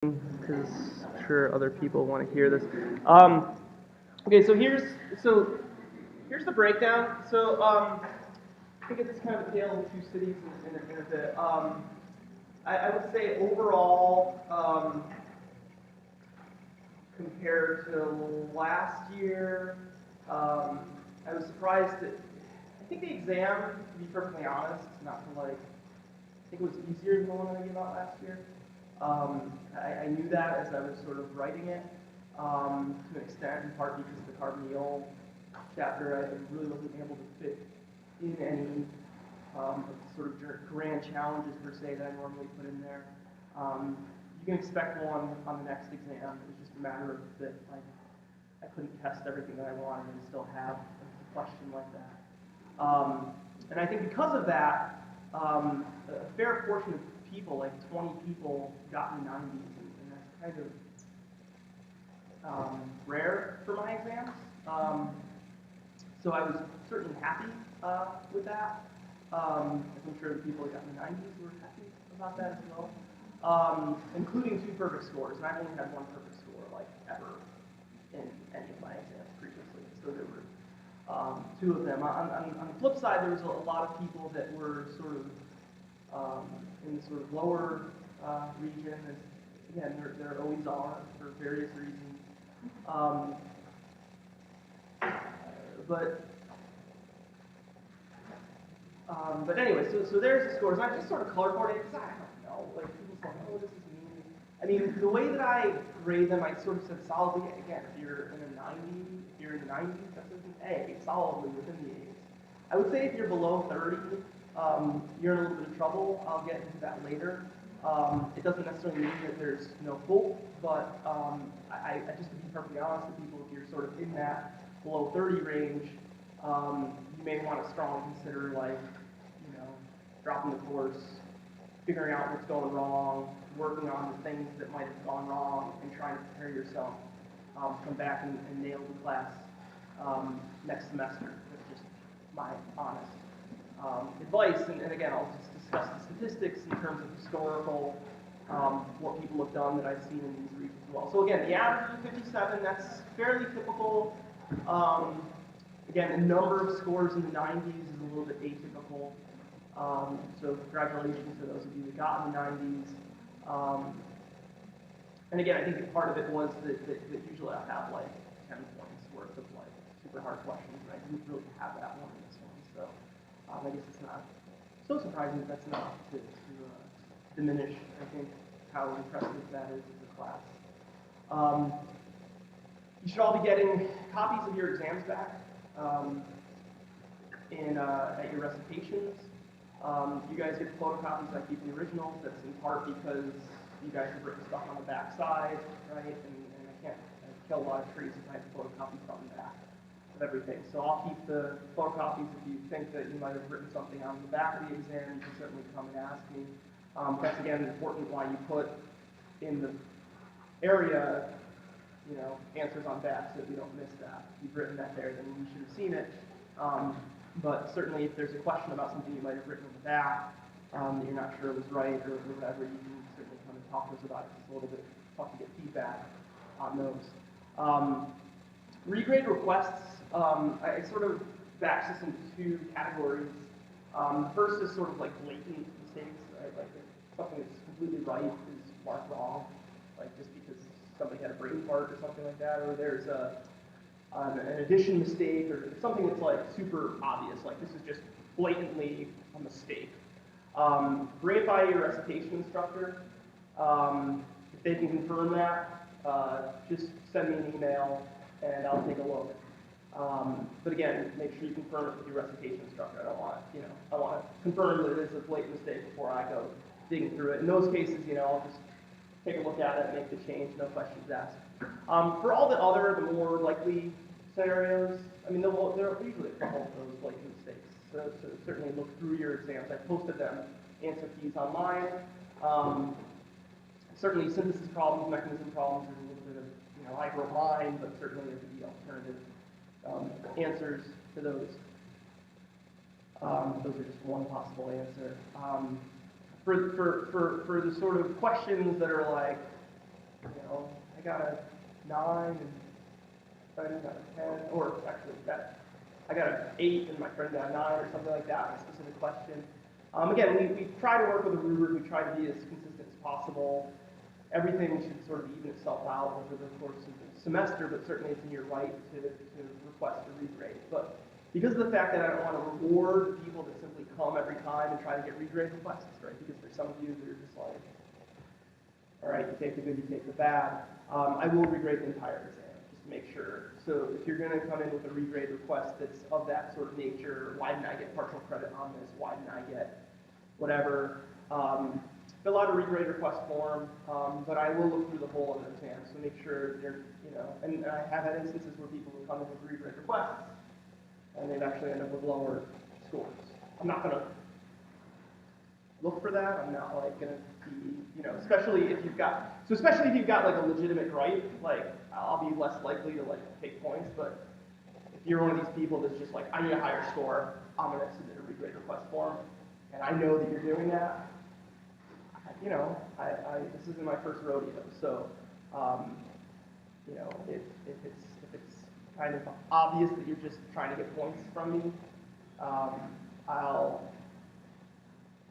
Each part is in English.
because I'm sure other people want to hear this. Okay, so here's the breakdown. So I think it's kind of a tale of two cities in a bit. I would say overall, compared to last year, I was surprised that I think the exam, to be perfectly honest, not to like, I think it was easier than the one that I gave out last year. I knew that as I was sort of writing it, to an extent, in part because the carbonyl chapter, I really wasn't able to fit in any sort of grand challenges per se that I normally put in there. You can expect one on the next exam. It was just a matter of that I couldn't test everything that I wanted and still have a question like that. And I think because of that, a fair portion of people, like 20 people, got in the 90s, and that's kind of rare for my exams. So I was certainly happy with that. I'm sure the people that got in the 90s were happy about that as well, including 2 perfect scores. And I've only had 1 perfect score, like, ever in any of my exams previously. So there were 2 of them. On the flip side, there was a lot of people that were sort of in the sort of lower region. And again, there always are for various reasons. But anyway, so there's the scores. I just sort of color coded because I don't know. Like people say, oh, this is mean. I mean, the way that I grade them, I sort of said solidly. Again, if you're in the 90s, that's an A, solidly within the A's. I would say if you're below 30, you're in a little bit of trouble. I'll get into that later. It doesn't necessarily mean that there's no hope, but I just to be perfectly honest with people, if you're sort of in that below 30 range, you may want to strongly consider dropping the course, figuring out what's going wrong, working on the things that might have gone wrong, and trying to prepare yourself to come back and nail the class next semester. That's just my honest advice. And again, I'll just discuss the statistics in terms of historical, what people have done that I've seen in these regions as well. So again, the average of 57, that's fairly typical. Again, the number of scores in the 90s is a little bit atypical. So congratulations to those of you that got in the 90s. And again, I think that part of it was that usually I have like 10 points worth of like super hard questions, and I didn't really have that one in this one. So I guess it's not so surprising that that's not to diminish, I think, how impressive that is as a class. You should all be getting copies of your exams back at your recitations. You guys get photocopies. I keep the originals. That's in part because you guys have written stuff on the back side, right? And I kill a lot of trees if I have photocopies on the back of everything. So I'll keep the photocopies. If you think that you might have written something on the back of the exam, you can certainly come and ask me. That's again important why you put in the area, answers on back so that we don't miss that. If you've written that there, then you should have seen it. But certainly if there's a question about something you might have written in the back that you're not sure was right or whatever, you can certainly come and talk to us about it. It's a little bit tough to get feedback on those. Regrade requests, I sort of batch this into 2 categories. The first is sort of like blatant mistakes, right? Like if something that's completely right is marked wrong, like just because somebody had a brain fart or something like that, or there's an addition mistake, or something that's like super obvious, like this is just blatantly a mistake. Bring it by your recitation instructor. If they can confirm that, just send me an email and I'll take a look. But again, make sure you confirm it with your recitation instructor. I want to confirm that it is a blatant mistake before I go digging through it. In those cases, I'll just take a look at it and make the change, no questions asked. For all the more likely scenarios, I mean, there are usually a couple of those blatant mistakes. So certainly look through your exams. I posted them, answer keys online. Certainly synthesis problems, mechanism problems, there's a little bit of, I wrote mine, but certainly there could be alternative answers to those. Those are just one possible answer. For the sort of questions that are like, I got a 9 and friend got a 10, or actually I got an 8 and my friend got a 9 or something like that on a specific question. Again, we try to work with a rubric, we try to be as consistent as possible. Everything should sort of even itself out over the course of the semester, but certainly it's in your right to request a regrade. But because of the fact that I don't want to reward people that simply come every time and try to get regrade requests, right? Because there's some of you that are just like, all right, you take the good, you take the bad. I will regrade the entire exam, just to make sure. So if you're going to come in with a regrade request that's of that sort of nature, why didn't I get partial credit on this? Why didn't I get whatever? Fill out a regrade request form, but I will look through the whole of the exam, so make sure they're, and I have had instances where people will come in with regrade requests, and they've actually ended up with lower scores. I'm not going to look for that. I'm not like going to be, especially if you've got like a legitimate gripe, like I'll be less likely to like take points. But if you're one of these people that's just like, I need a higher score, I'm going to submit a regrade request form, and I know that you're doing that. This isn't my first rodeo, so if it's kind of obvious that you're just trying to get points from me, I'll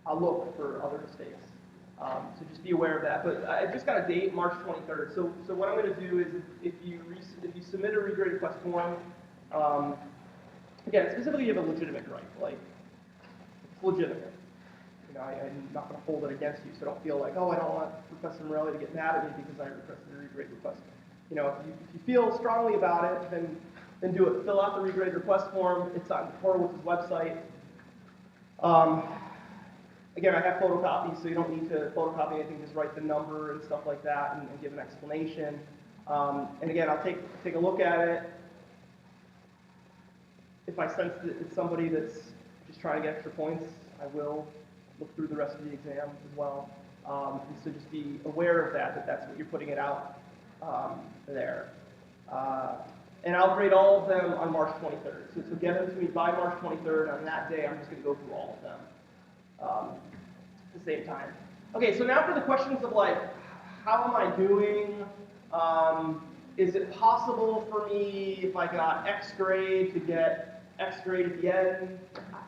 look for other mistakes. So just be aware of that. But I just got a date, March 23rd. So what I'm going to do is if you submit a regrade request form, again, specifically if you have a legitimate gripe, like it's legitimate. I'm not going to hold it against you, so don't feel like, oh, I don't want Professor Morelli to get mad at me because I requested a regrade request. If you feel strongly about it, then do it. Fill out the regrade request form. It's on Horowitz's website. Again, I have photocopies, so you don't need to photocopy anything. Just write the number and stuff like that and give an explanation. And again, I'll take a look at it. If I sense that it's somebody that's just trying to get extra points, I will look through the rest of the exam as well. And so just be aware of that's what you're putting it out there. AndLl grade all of them on March 23rd. So get them to me by March 23rd. On that day, I'm just going to go through all of them at the same time. Okay, so now for the questions of like, how am I doing? Is it possible for me, if I got X grade, to get X grade at the end?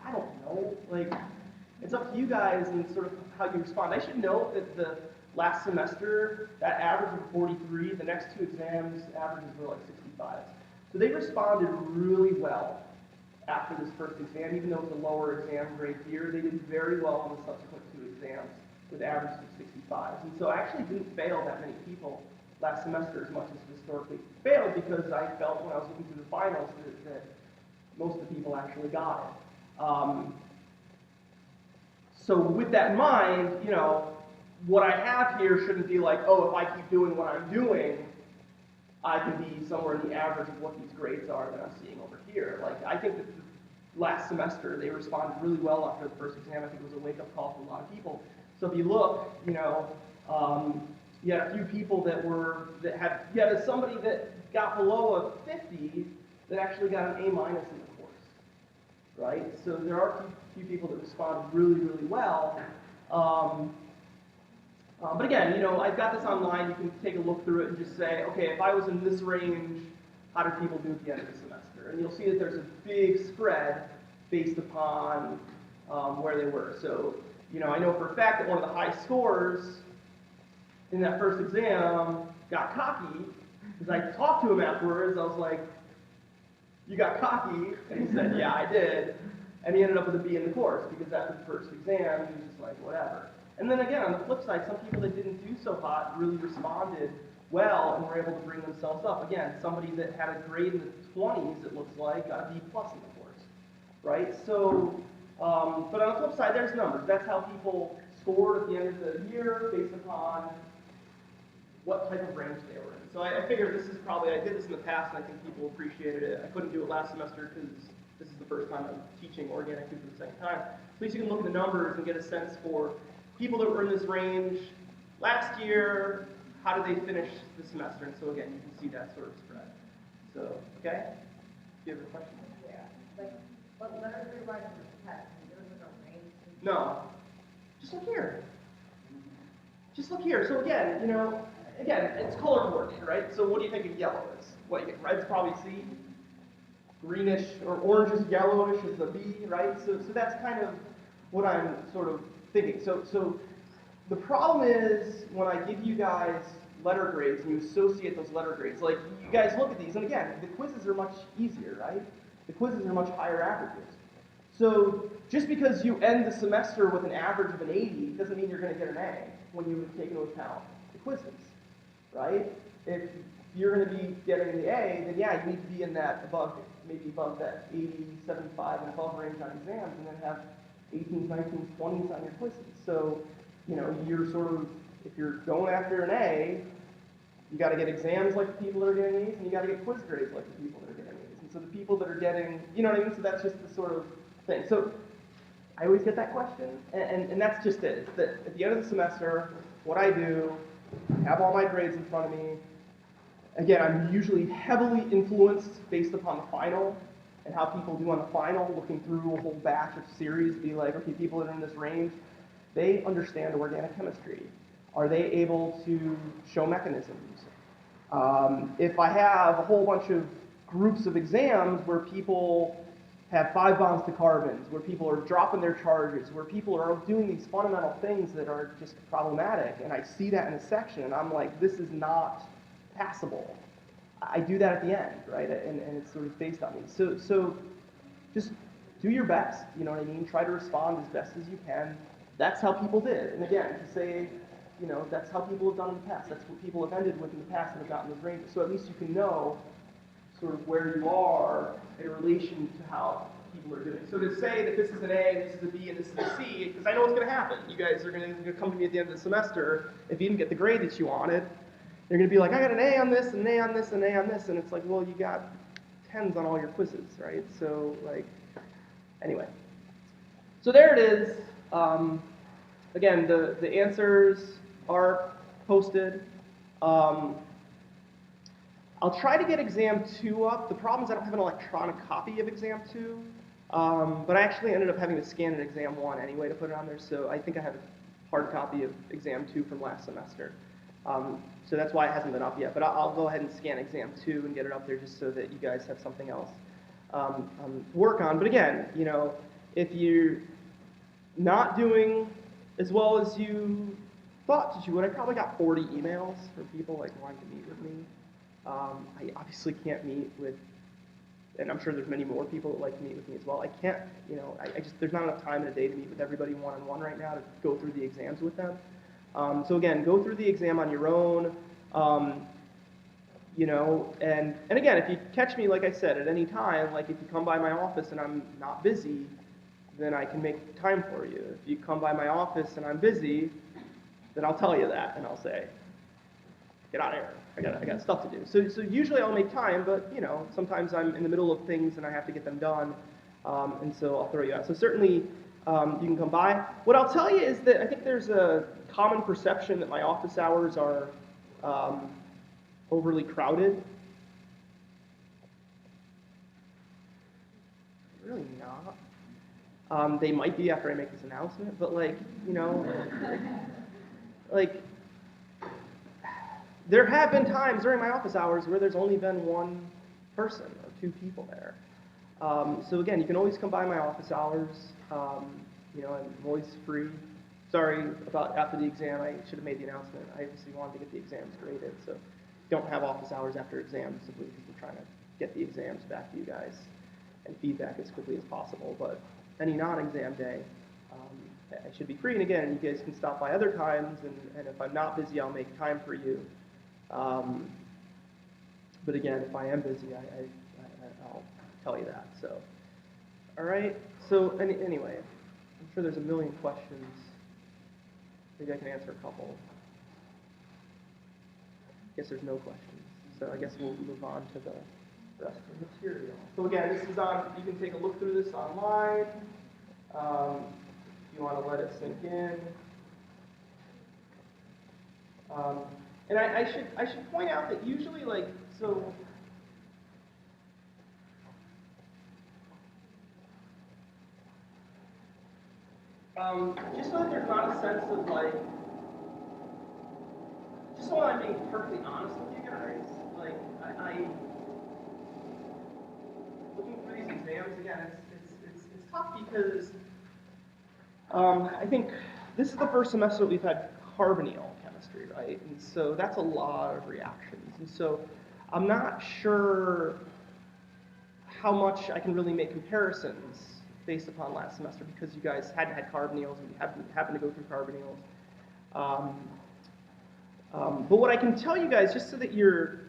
I don't know. Like, it's up to you guys and sort of how you respond. I should note that the last semester, that average was 43. The next two exams, averages were like 65. So they responded really well after this first exam, even though it was a lower exam grade year. They did very well on the subsequent two exams with averages of 65s. And so I actually didn't fail that many people last semester as much as historically failed, because I felt when I was looking through the finals that most of the people actually got it. So with that in mind, what I have here shouldn't be like, oh, if I keep doing what I'm doing, I can be somewhere in the average of what these grades are that I'm seeing over here. Like, I think that last semester they responded really well after the first exam. I think it was a wake-up call for a lot of people. So if you look, you had a few people you had somebody that got below a 50 that actually got an A- in the course, right? So there are a few people that responded really, really well. But again, I've got this online. You can take a look through it and just say, okay, if I was in this range, how did people do at the end of the semester? And you'll see that there's a big spread based upon where they were. So, I know for a fact that one of the high scores in that first exam got cocky, because I talked to him afterwards. I was like, you got cocky? And he said, yeah, I did. And he ended up with a B in the course, because after the first exam, he was just like, whatever. And then again, on the flip side, some people that didn't do so hot really responded well and were able to bring themselves up. Again, somebody that had a grade in the 20s, it looks like, got a B+ in the course, right? So, but on the flip side, there's numbers. That's how people scored at the end of the year based upon what type of range they were in. So I figured this is probably, I did this in the past, and I think people appreciated it. I couldn't do it last semester because this is the first time I'm teaching organic food for the second time. At least you can look at the numbers and get a sense for people that were in this range last year, how did they finish the semester? And so again, you can see that sort of spread. So, okay? Do you have a question? Yeah. But let us revise the test. There was a range. No. Just look here. Just look here. So again, again, it's color coordinated, right? So what do you think of yellow is? What, you get red's probably C, greenish or orange is yellowish is the B, right? So that's kind of what I'm sort of thinking. So the problem is when I give you guys letter grades and you associate those letter grades, like you guys look at these, and again, the quizzes are much easier, right? The quizzes are much higher averages. So just because you end the semester with an average of an 80 doesn't mean you're going to get an A when you take into account the quizzes, right? If you're going to be getting the A, then yeah, you need to be in that above, maybe above that 80, 75 and above range on exams, and then have 18s, 19s, 20s on your quizzes. So, you know, you're sort of, if you're going after an A, you got to get exams like the people that are getting A's, and you got to get quiz grades like the people that are getting A's. And so the people that are getting, you know what I mean? So that's just the sort of thing. So I always get that question, and that's just it. It's that at the end of the semester, what I do, I have all my grades in front of me. Again, I'm usually heavily influenced based upon the final and how people do on the final, looking through a whole batch of series, be like, okay, people that are in this range, they understand organic chemistry. Are they able to show mechanisms? If I have a whole bunch of groups of exams where people have 5 bonds to carbons, where people are dropping their charges, where people are doing these fundamental things that are just problematic, and I see that in a section, and I'm like, this is not passable. I do that at the end, right? And it's sort of based on these. So just do your best, you know what I mean? Try to respond as best as you can. That's how people did. And again, to say, you know, that's how people have done in the past. That's what people have ended with in the past and have gotten those ranges. So at least you can know sort of where you are in relation to how people are doing. So to say that this is an A, this is a B, and this is a C, because I know what's going to happen. You guys are going to come to me at the end of the semester, if you didn't get the grade that you wanted, you're going to be like, I got an A on this, an A on this, an A on this, and it's like, well, you got 10s on all your quizzes, right? So, like, anyway. So there it is. Again, the answers are posted. I'll try to get exam 2 up. The problem is I don't have an electronic copy of exam 2, but I actually ended up having to scan an exam 1 anyway to put it on there, so I think I have a hard copy of exam 2 from last semester. So that's why it hasn't been up yet, but I'll go ahead and scan exam 2 and get it up there just so that you guys have something else to work on. But again, you know, if you're not doing as well as you thought that you would, I probably got 40 emails from people like wanting to meet with me. I obviously can't meet with, and I'm sure there's many more people that like to meet with me as well. I can't, you know, I just, there's not enough time in a day to meet with everybody one-on-one right now to go through the exams with them. So again, go through the exam on your own, you know, and again, if you catch me, like I said, at any time, like if you come by my office and I'm not busy, then I can make time for you. If you come by my office and I'm busy, then I'll tell you that, and I'll say, get out of here. I got stuff to do. So usually I'll make time, but you know, sometimes I'm in the middle of things and I have to get them done, and so I'll throw you out. So certainly you can come by. What I'll tell you is that I think there's a common perception that my office hours are overly crowded. Really not. They might be after I make this announcement, but like, you know, like there have been times during my office hours where there's only been 1 person or 2 people there. So again, you can always come by my office hours. You know, I'm always free. Sorry about after the exam, I should have made the announcement. I obviously wanted to get the exams graded, so don't have office hours after exams simply because we're trying to get the exams back to you guys and feedback as quickly as possible. But any non-exam day, I should be free. And again, you guys can stop by other times, and if I'm not busy, I'll make time for you. But again, if I am busy, I'll tell you that. So, all right. So anyway, I'm sure there's a million questions. Maybe I can answer a couple. I guess there's no questions. So I guess we'll move on to the rest of the material. So again, this is on. You can take a look through this online. If you want to let it sink in. And I should point out that usually, like, so just so that there's not a sense of like just so I'm being perfectly honest with you guys, like I looking through these exams again, it's tough because I think this is the first semester that we've had carbonyl chemistry, right? And so that's a lot of reactions. And so I'm not sure how much I can really make comparisons based upon last semester because you guys hadn't had carbonyls and you happened to go through carbonyls. But what I can tell you guys, just so that you're,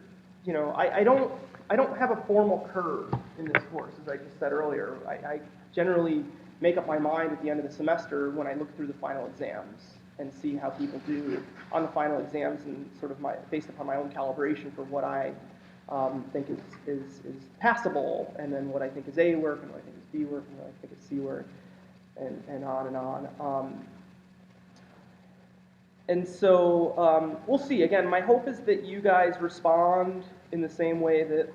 I don't have a formal curve in this course, as I just said earlier. I generally make up my mind at the end of the semester when I look through the final exams and see how people do on the final exams and sort of based upon my own calibration for what I think is passable, and then what I think is A work, and what I think is B work, and what I think is C work, and on and on. And so we'll see. Again, my hope is that you guys respond in the same way that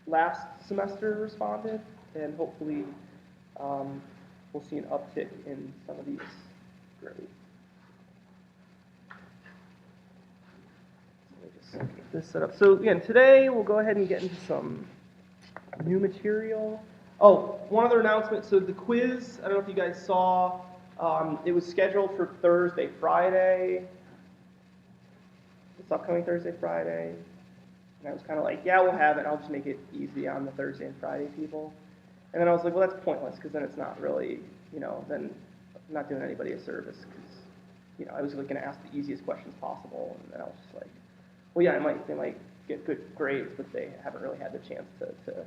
last semester responded, and hopefully we'll see an uptick in some of these grades. So let me just get this set up. So again, today we'll go ahead and get into some new material. Oh, one other announcement. So the quiz, I don't know if you guys saw, it was scheduled for Thursday, Friday. This upcoming Thursday, Friday. And I was kind of like, yeah, we'll have it. I'll just make it easy on the Thursday and Friday people. And then I was like, well, that's pointless because then it's not really, then I'm not doing anybody a service because, I was going to ask the easiest questions possible. And then I was just like, well, yeah, they might get good grades, but they haven't really had the chance to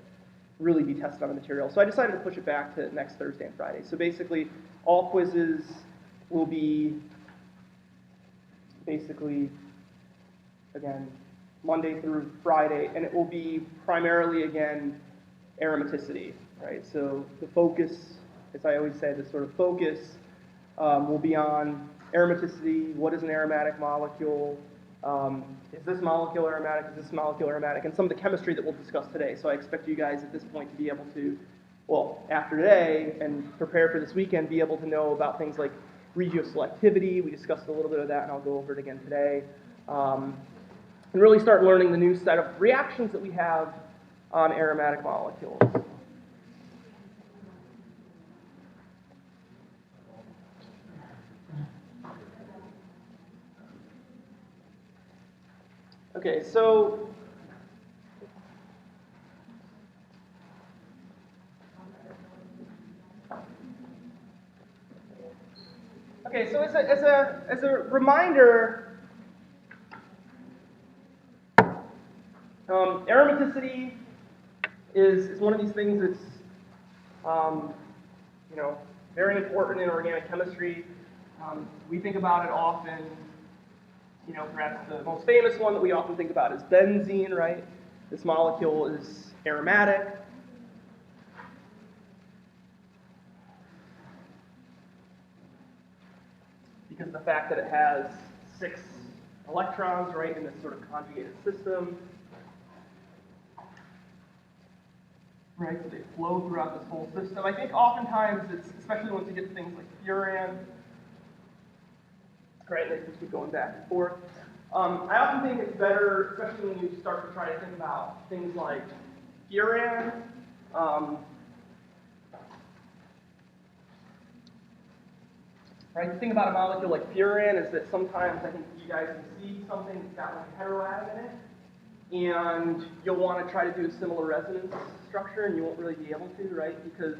really be tested on the material. So I decided to push it back to next Thursday and Friday. So basically, all quizzes will be basically, again, Monday through Friday, and it will be primarily, again, aromaticity, right? So the focus, as I always say, the sort of focus will be on aromaticity. What is an aromatic molecule? Is this molecule aromatic? Is this molecule aromatic? And some of the chemistry that we'll discuss today. So I expect you guys at this point to be able to, well, after today and prepare for this weekend, be able to know about things like regioselectivity. We discussed a little bit of that, and I'll go over it again today. And really start learning the new set of reactions that we have on aromatic molecules. Okay, so as a reminder, aromaticity is one of these things that's very important in organic chemistry. We think about it often. Perhaps the most famous one that we often think about is benzene, right? This molecule is aromatic. Because of the fact that it has 6 electrons, right, in this sort of conjugated system. Right, so they flow throughout this whole system. I think oftentimes it's, especially once you get to things like furan, right, they just keep going back and forth. I often think it's better, especially when you start to try to think about things like furan. Right, the thing about a molecule like furan is that sometimes I think you guys can see something that's got like a heteroatom in it, and you'll want to try to do a similar resonance structure, and you won't really be able to, right, because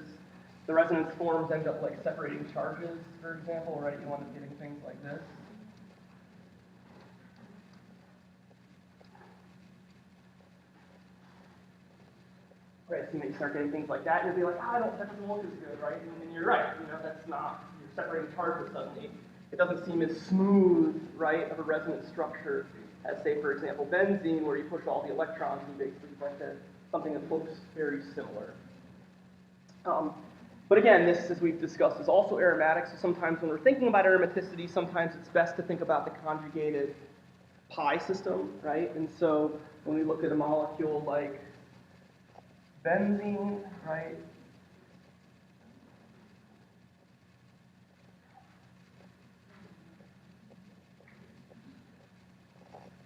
the resonance forms end up like separating charges, for example, right? You want to getting things like this. Right, so you start getting things like that, and you'll be like, that doesn't look as good, right? And you're right, that's not, you're separating charges suddenly. It doesn't seem as smooth, right, of a resonance structure as, say, for example, benzene, where you push all the electrons and basically like something that looks very similar. But again, this, as we've discussed, is also aromatic, so sometimes when we're thinking about aromaticity, sometimes it's best to think about the conjugated pi system, right? And so when we look at a molecule like benzene, right?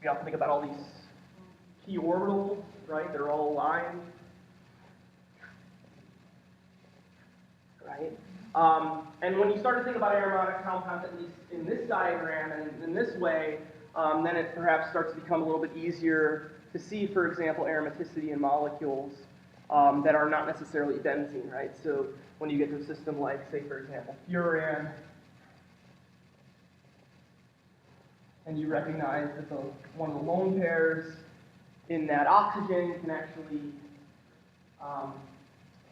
We often think about all these p orbitals, right? They're all aligned, right? And when you start to think about aromatic compounds, at least in this diagram and in this way, then it perhaps starts to become a little bit easier to see, for example, aromaticity in molecules that are not necessarily benzene, right? So when you get to a system like, say, for example, furan, and you recognize that one of the lone pairs in that oxygen can actually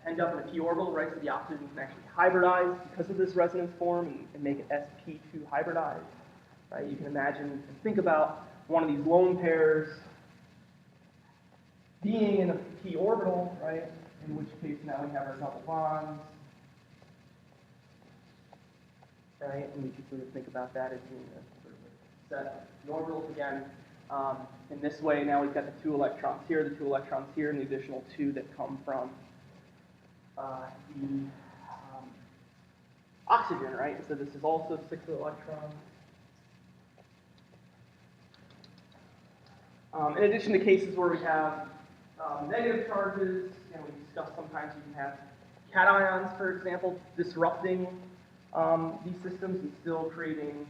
end up in a p orbital, right? So the oxygen can actually hybridize because of this resonance form and make it sp2 hybridized, right? You can imagine and think about one of these lone pairs being in a p orbital, right? In which case now we have our double bonds, right? And we can sort of think about that as being a sort of a set of orbitals again. In this way, now we've got the 2 electrons here, the 2 electrons here, and the additional 2 that come from the oxygen, right? So this is also 6 electrons. In addition to cases where we have negative charges, and we discussed sometimes you can have cations, for example, disrupting these systems and still creating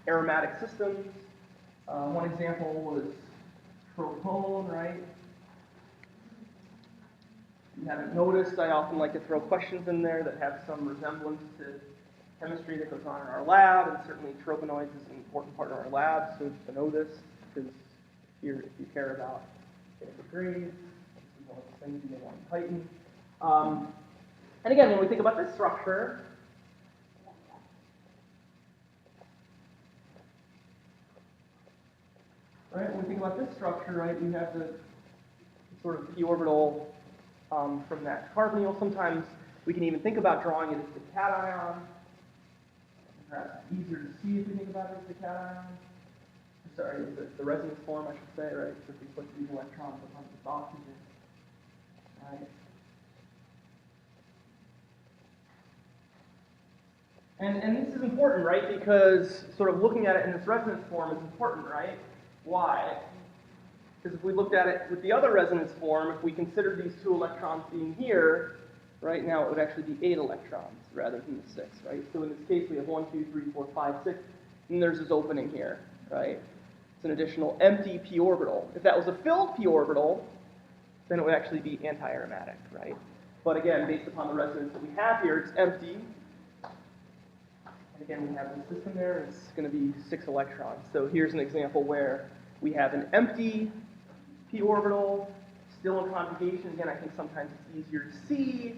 aromatic systems. One example was tropone, right? If you haven't noticed, I often like to throw questions in there that have some resemblance to chemistry that goes on in our lab, and certainly tropanoids is an important part of our lab, so just to know this, because if you care about getting good grades, this is one of the things you may want to tighten. And again, when we think about this structure, right, when we think about this structure, right, we have the sort of p orbital from that carbonyl. Sometimes we can even think about drawing it as the cation. Perhaps it's easier to see if we think about it as the cation. Sorry, the resonance form, I should say, right? So if we put these electrons on this oxygen, right? And this is important, right? Because sort of looking at it in this resonance form is important, right? Why? Because if we looked at it with the other resonance form, if we considered these 2 electrons being here, right now it would actually be 8 electrons rather than the 6, right? So in this case, we have 1, 2, 3, 4, 5, 6, and there's this opening here, right? It's an additional empty p orbital. If that was a filled p orbital, then it would actually be anti-aromatic, right? But again, based upon the resonance that we have here, it's empty. And again, we have the system there, it's going to be 6 electrons. So here's an example where we have an empty p orbital, still in conjugation. Again, I think sometimes it's easier to see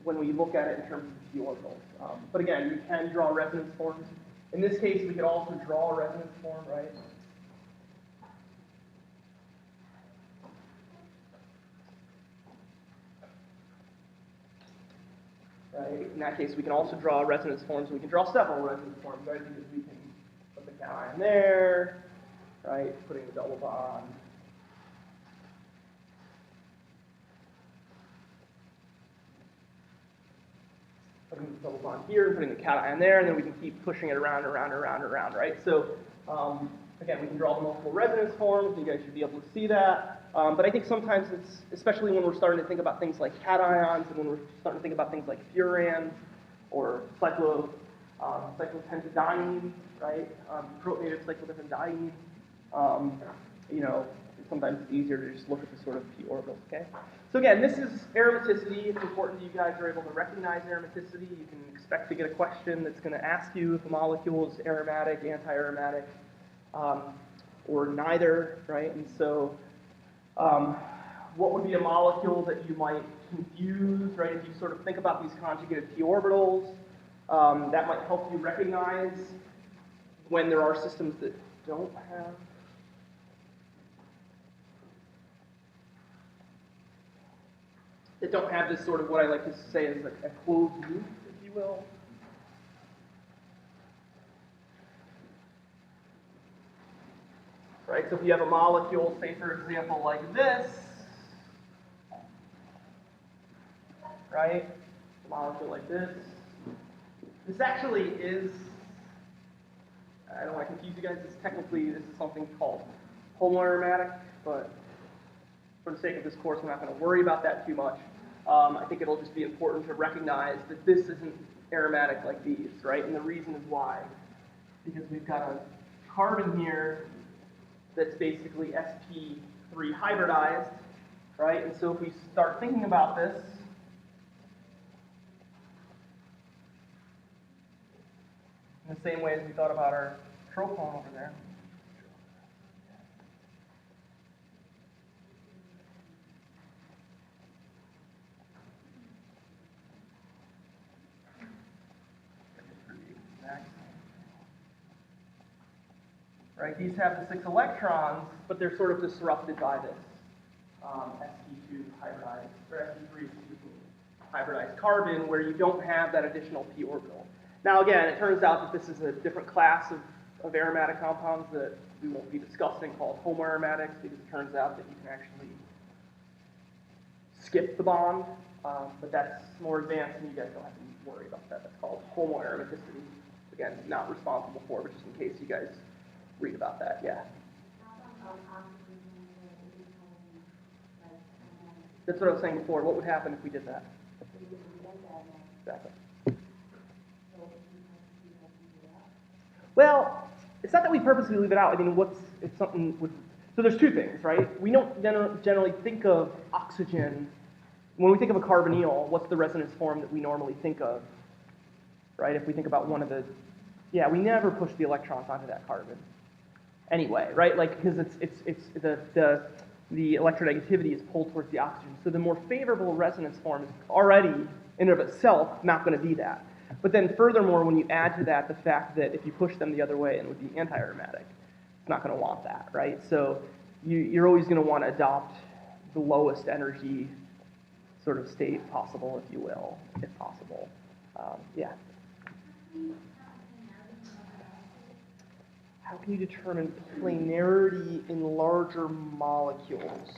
when we look at it in terms of p orbitals. But again, you can draw resonance forms. In this case, we could also draw a resonance form, right? Right. In that case, we can also draw resonance forms. We can draw several resonance forms, right? Because we can put the cation there, right? Putting the double bond. Putting the double bond here, and putting the cation there, and then we can keep pushing it around, right? So, again, we can draw the multiple resonance forms. You guys should be able to see that. But I think sometimes it's, especially when we're starting to think about things like cations, and when we're starting to think about things like furans, or cyclopentadiene, right? Protonated cyclopentadiene. You know, sometimes it's easier to just look at the sort of p orbitals, okay? So again, this is aromaticity. It's important you guys are able to recognize aromaticity. You can expect to get a question that's going to ask you if a molecule is aromatic, anti-aromatic, or neither, right? And so what would be a molecule that you might confuse, right? If you sort of think about these conjugated p orbitals, that might help you recognize when there are systems that don't have this sort of what I like to say is like a closed loop, if you will. Right, so if you have a molecule, say for example like this, right, a molecule like this actually is I don't want to confuse you guys. This is something called homoaromatic, but for the sake of this course, I'm not going to worry about that too much. I think it'll just be important to recognize that this isn't aromatic like these, right? And the reason is why. Because we've got a carbon here that's basically sp3 hybridized, right? And so if we start thinking about this, in the same way as we thought about our tropone over there. Right, these have the 6 electrons, but they're sort of disrupted by this sp2 hybridized, or sp3, hybridized carbon, where you don't have that additional p orbital. Now again, it turns out that this is a different class of aromatic compounds that we won't be discussing called homoaromatics, because it turns out that you can actually skip the bond, but that's more advanced and you guys don't have to worry about that. That's called homoaromaticity. Again, not responsible for, but just in case you guys read about that, yeah. That's what I was saying before. What would happen if we did that? Exactly. Well, it's not that we purposely leave it out. I mean, if something would... So there's two things, right? We don't generally think of oxygen. When we think of a carbonyl, what's the resonance form that we normally think of, right? If we think about one of the... Yeah, we never push the electrons onto that carbon. Anyway, right? Like, because the electronegativity is pulled towards the oxygen. So the more favorable resonance form is already, in and of itself, not going to be that. But then furthermore, when you add to that the fact that if you push them the other way, it would be anti-aromatic. It's not going to want that, right? So you're always going to want to adopt the lowest energy sort of state possible, if you will, if possible. Yeah. How can you determine planarity in larger molecules?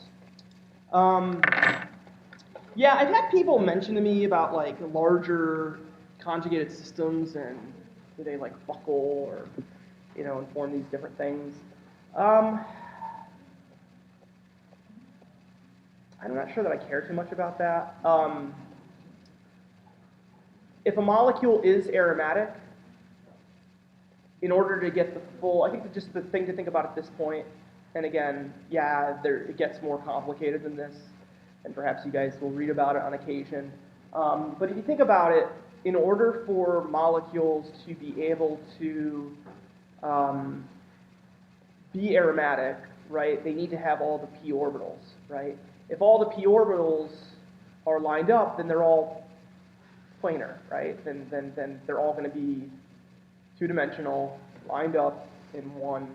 Yeah, I've had people mention to me about like larger conjugated systems and do they like buckle or, you know, and form these different things. I'm not sure that I care too much about that. If a molecule is aromatic, in order to get the full, I think just the thing to think about at this point, and again, yeah, it gets more complicated than this, and perhaps you guys will read about it on occasion. But if you think about it, in order for molecules to be able to be aromatic, right, they need to have all the p orbitals, right? If all the p orbitals are lined up, then they're all planar, right? Then they're all going to be two-dimensional, lined up in one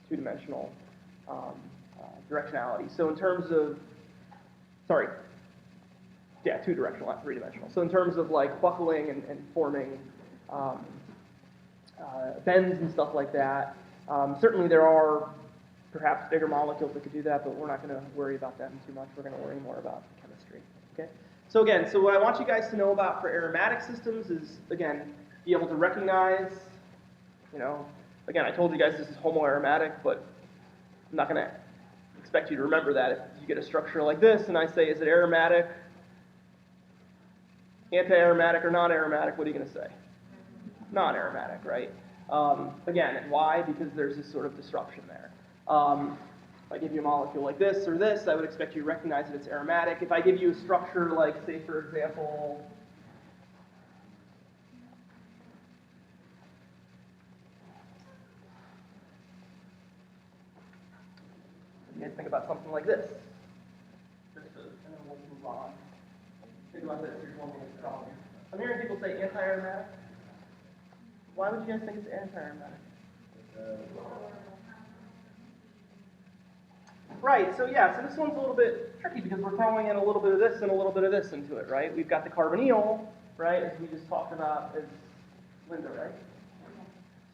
two-dimensional directionality. So in terms of, two-dimensional, not three-dimensional. So in terms of like buckling and forming bends and stuff like that, certainly there are perhaps bigger molecules that could do that, but we're not going to worry about them too much. We're going to worry more about chemistry. Okay. So again, what I want you guys to know about for aromatic systems is, again, be able to recognize, you know, again, I told you guys this is homoaromatic, but I'm not going to expect you to remember that. If you get a structure like this and I say, is it aromatic, anti-aromatic, or non-aromatic, what are you going to say? Non-aromatic, right? Again, and why? Because there's this sort of disruption there. If I give you a molecule like this or this, I would expect you to recognize that it's aromatic. If I give you a structure like, say, for example, you guys think about something like this. And then we'll move on. Think about this. Here's one thing that's wrong. I'm hearing people say anti-aromatic. Why would you guys think it's anti-aromatic? Right, so yeah, so this one's a little bit tricky because we're throwing in a little bit of this and a little bit of this into it, right? We've got the carbonyl, right, as we just talked about as Linda, right?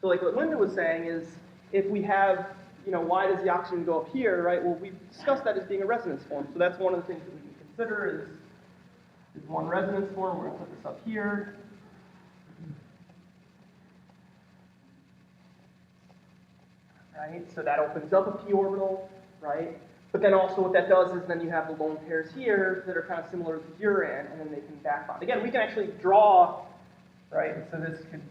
So like what Linda was saying is if we have, you know, why does the oxygen go up here, right? Well, we've discussed that as being a resonance form. So that's one of the things that we can consider is one resonance form. We're going to put this up here. right? So that opens up a p orbital, right? But then also what that does is then you have the lone pairs here that are kind of similar to urine, and then they can back bond. Again, we can actually draw, right? So this could.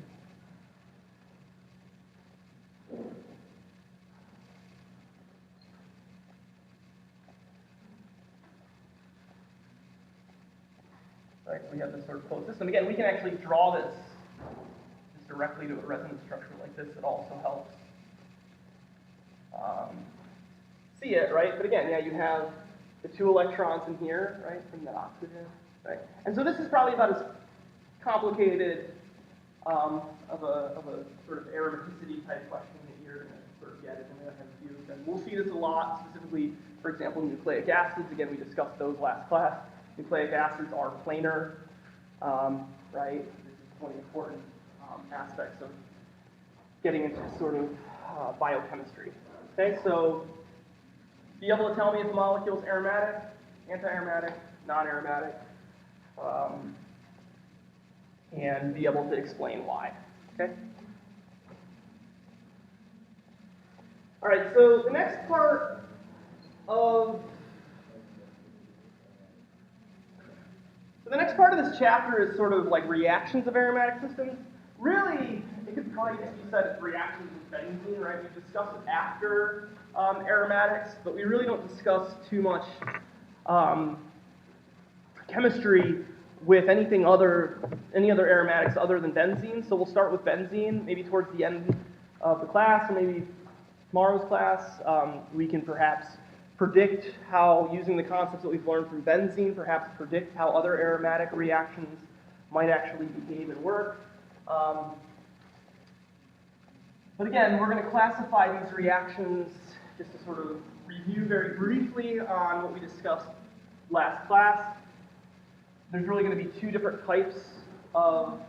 Right, so we have this sort of closed system. Again, we can actually draw this directly to a resonance structure like this. It also helps see it, right? But again, yeah, you have the 2 electrons in here, right, from the oxygen, right? And so this is probably about as complicated of a sort of aromaticity type question that you're going to sort of get it in FMQs. And we'll see this a lot, specifically, for example, nucleic acids. Again, we discussed those last class. Nucleic acids are planar, right? This is one of the important aspects of getting into sort of biochemistry. Okay, so be able to tell me if the molecule's aromatic, anti-aromatic, non-aromatic, and be able to explain why. Okay. All right. So the next part of this chapter is sort of like reactions of aromatic systems. Really, it could probably just be said as reactions with benzene, right? We discuss it after aromatics, but we really don't discuss too much chemistry with any other aromatics other than benzene. So we'll start with benzene, maybe towards the end of the class, or maybe tomorrow's class. We can perhaps predict how, using the concepts that we've learned from benzene, perhaps predict how other aromatic reactions might actually behave and work. But again, we're going to classify these reactions just to sort of review very briefly on what we discussed last class. There's really going to be 2 different types of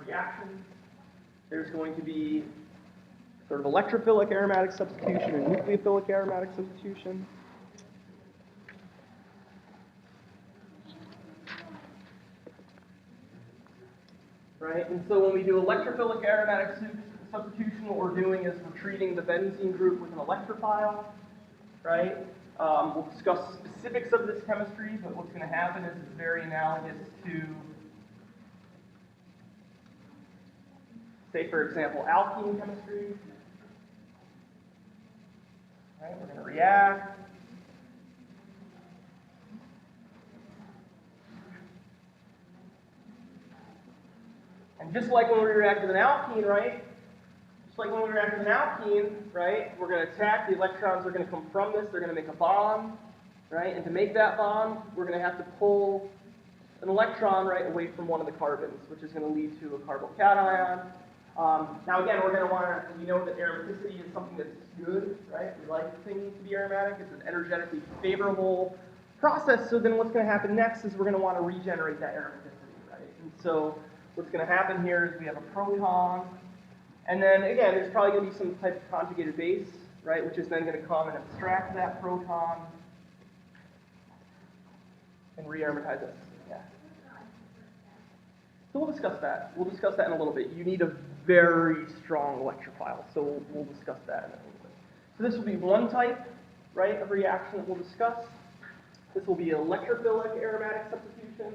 reactions. There's going to be sort of electrophilic aromatic substitution and nucleophilic aromatic substitution. Right, and so when we do electrophilic aromatic substitution, what we're doing is we're treating the benzene group with an electrophile, right? We'll discuss specifics of this chemistry, but what's going to happen is it's very analogous to, say, for example, alkene chemistry. Right, we're going to react. And just like when we react with an alkene, right? Just like when we react with an alkene, right? We're going to attack. The electrons are going to come from this. They're going to make a bond, right? And to make that bond, we're going to have to pull an electron right away from one of the carbons, which is going to lead to a carbocation. Now again, we're going to want to, we know that aromaticity is something that's good, right? We like things to be aromatic. It's an energetically favorable process. So then what's going to happen next is we're going to want to regenerate that aromaticity, right? And so what's going to happen here is we have a proton, and then again, there's probably going to be some type of conjugated base, right? Which is then going to come and abstract that proton and re-aromatize it. Yeah. So we'll discuss that. We'll discuss that in a little bit. You need a very strong electrophile, so we'll discuss that in a little bit. So this will be one type, right, of reaction that we'll discuss. This will be electrophilic aromatic substitution.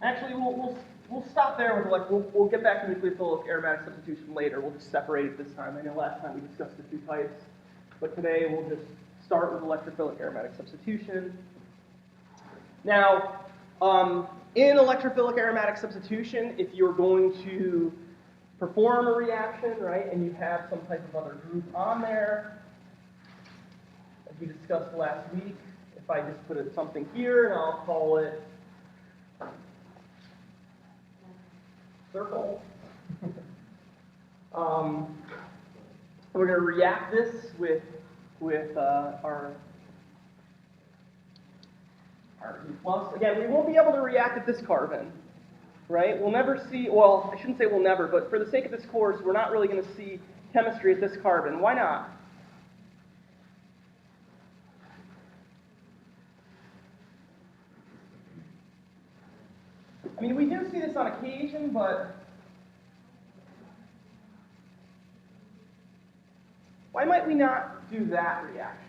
Actually, we'll stop there with we'll get back to nucleophilic aromatic substitution later. We'll just separate it this time. I know last time we discussed the 2 types, but today we'll just start with electrophilic aromatic substitution. Now, in electrophilic aromatic substitution, if you're going to perform a reaction, right, and you have some type of other group on there, as we discussed last week, if I just put something here and I'll call it circle, we're going to react this with our E plus. Again, we won't be able to react at this carbon, right? We'll never see, well, I shouldn't say we'll never, but for the sake of this course, we're not really going to see chemistry at this carbon. Why not? I mean, we do see this on occasion, but Why might we not do that reaction?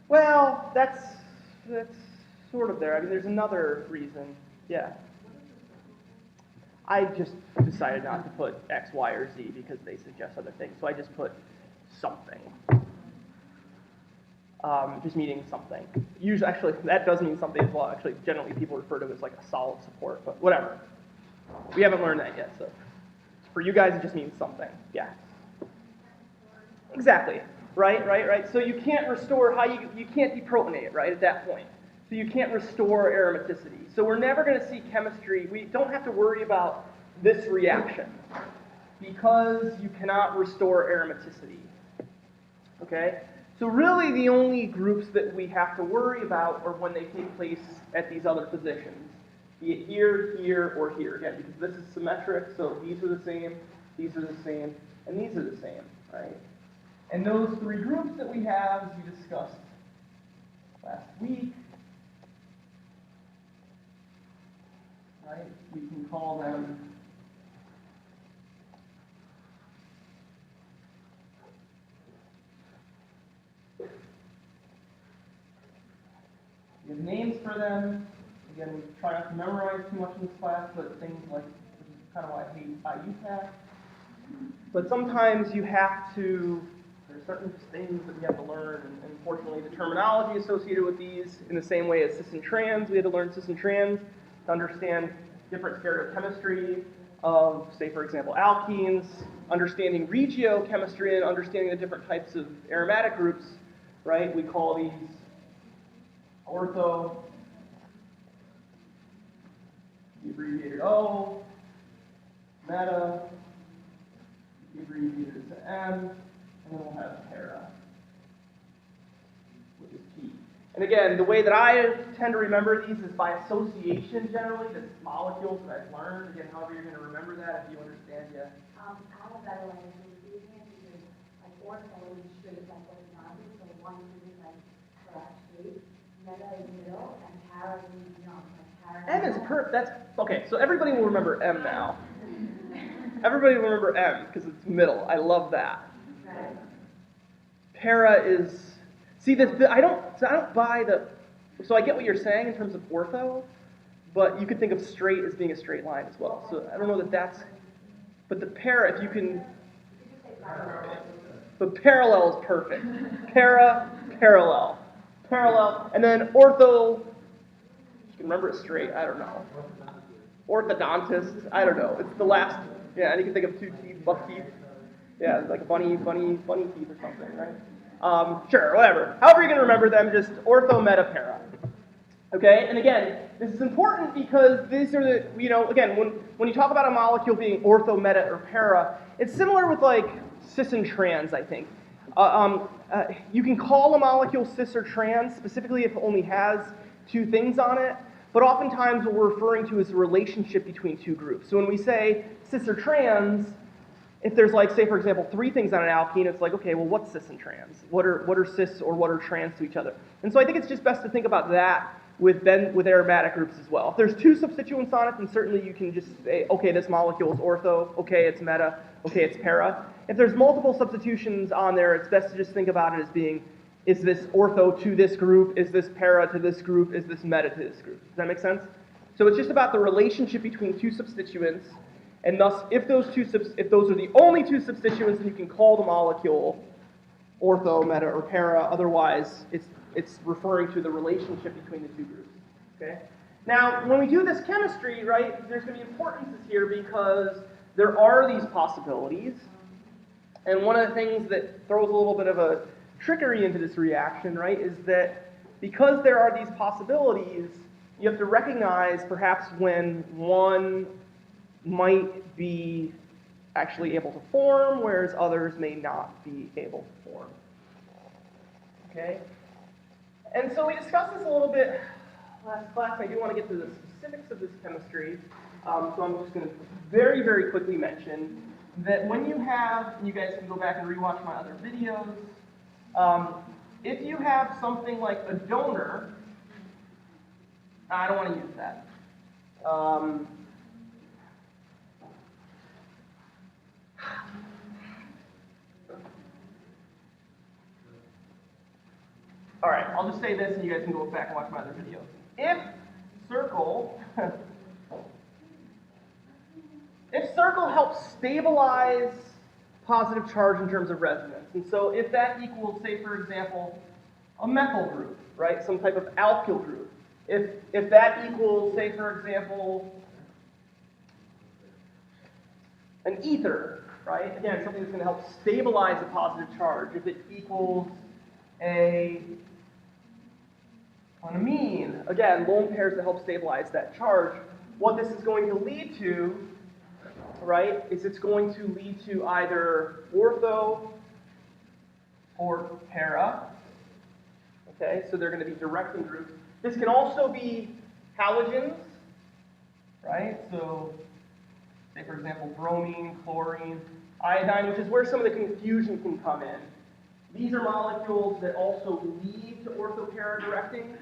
Well, that's sort of there. I mean, there's another reason. Yeah. I just decided not to put X, Y, or Z because they suggest other things. So I just put something. Just meaning something. Usually, actually, that does mean something as well. Actually, generally, people refer to it as like a solid support, but whatever. We haven't learned that yet, so for you guys, it just means something. Yeah. Exactly. Right. So you can't restore you can't deprotonate, right, at that point. So you can't restore aromaticity. So we're never going to see chemistry. We don't have to worry about this reaction because you cannot restore aromaticity. Okay? So really the only groups that we have to worry about are when they take place at these other positions, be it here, here, or here. Again, because this is symmetric, so these are the same, and these are the same, right? And those three groups that we have, as we discussed last week, right, we can call them we have names for them. Again, we try not to memorize too much in this class, but things like, this is kind of why I hate IUPAC. But sometimes you have to, there's certain things that we have to learn, and unfortunately the terminology associated with these, in the same way as cis and trans, we had to learn cis and trans to understand different stereochemistry of, say, for example, alkenes, understanding regiochemistry and understanding the different types of aromatic groups, right? We call these ortho, the abbreviated O, meta, the abbreviated as M, and then we'll have para, which is P. And again, the way that I tend to remember these is by association generally, the molecules that I've learned. Again, however you're going to remember that, if you understand, yeah. I have a better way of using it because like ortho is straight like orthogonal, so one is like correct straight, meta is middle, and para is young. M is perfect. That's okay. So everybody will remember M now. Everybody will remember M because it's middle. I love that. Right. Para is. See, I don't buy the. So I get what you're saying in terms of ortho, but you could think of straight as being a straight line as well. So I don't know that that's. But the para, if you can. But parallel is perfect. Parallel, and then ortho. You can remember it straight. I don't know. Orthodontist. I don't know. It's the last. Yeah, and you can think of two teeth, buck teeth. Yeah, like a bunny teeth or something, right? Sure, whatever. However you're going to remember them, just ortho, meta, para. Okay, and again, this is important because these are the, again, when you talk about a molecule being ortho, meta, or para, it's similar with like cis and trans, I think. You can call a molecule cis or trans specifically if it only has two things on it, but oftentimes what we're referring to is the relationship between two groups. So when we say cis or trans, if there's like, say for example, three things on an alkene, it's like, okay, well what's cis and trans? What are cis or what are trans to each other? And so I think it's just best to think about that with aromatic groups as well. If there's two substituents on it, then certainly you can just say, okay, this molecule is ortho, okay, it's meta, okay, it's para. If there's multiple substitutions on there, it's best to just think about it as being, is this ortho to this group? Is this para to this group? Is this meta to this group? Does that make sense? So it's just about the relationship between two substituents, and thus, if those are the only two substituents, then you can call the molecule ortho, meta, or para. Otherwise, it's referring to the relationship between the two groups. Okay. Now, when we do this chemistry, right, there's going to be importances here because there are these possibilities, and one of the things that throws a little bit of a trickery into this reaction, right, is that because there are these possibilities, you have to recognize perhaps when one might be actually able to form, whereas others may not be able to form. Okay? And so we discussed this a little bit last class. I do want to get to the specifics of this chemistry, so I'm just going to very, very quickly mention that when you have, and you guys can go back and rewatch my other videos, if you have something like a donor, I don't want to use that. All right, I'll just say this, and you guys can go back and watch my other videos. If circle, if circle helps stabilize positive charge in terms of resonance, and so if that equals, say, for example, a methyl group, right, some type of alkyl group, if that equals, say, for example, an ether, right, again, something that's going to help stabilize a positive charge, if it equals an amine, again, lone pairs that help stabilize that charge, what this is going to lead to, right, is it's going to lead to either ortho or para. Okay, so they're going to be directing groups. This can also be halogens, right? So, say for example, bromine, chlorine, iodine, which is where some of the confusion can come in. These are molecules that also lead to ortho-para directing,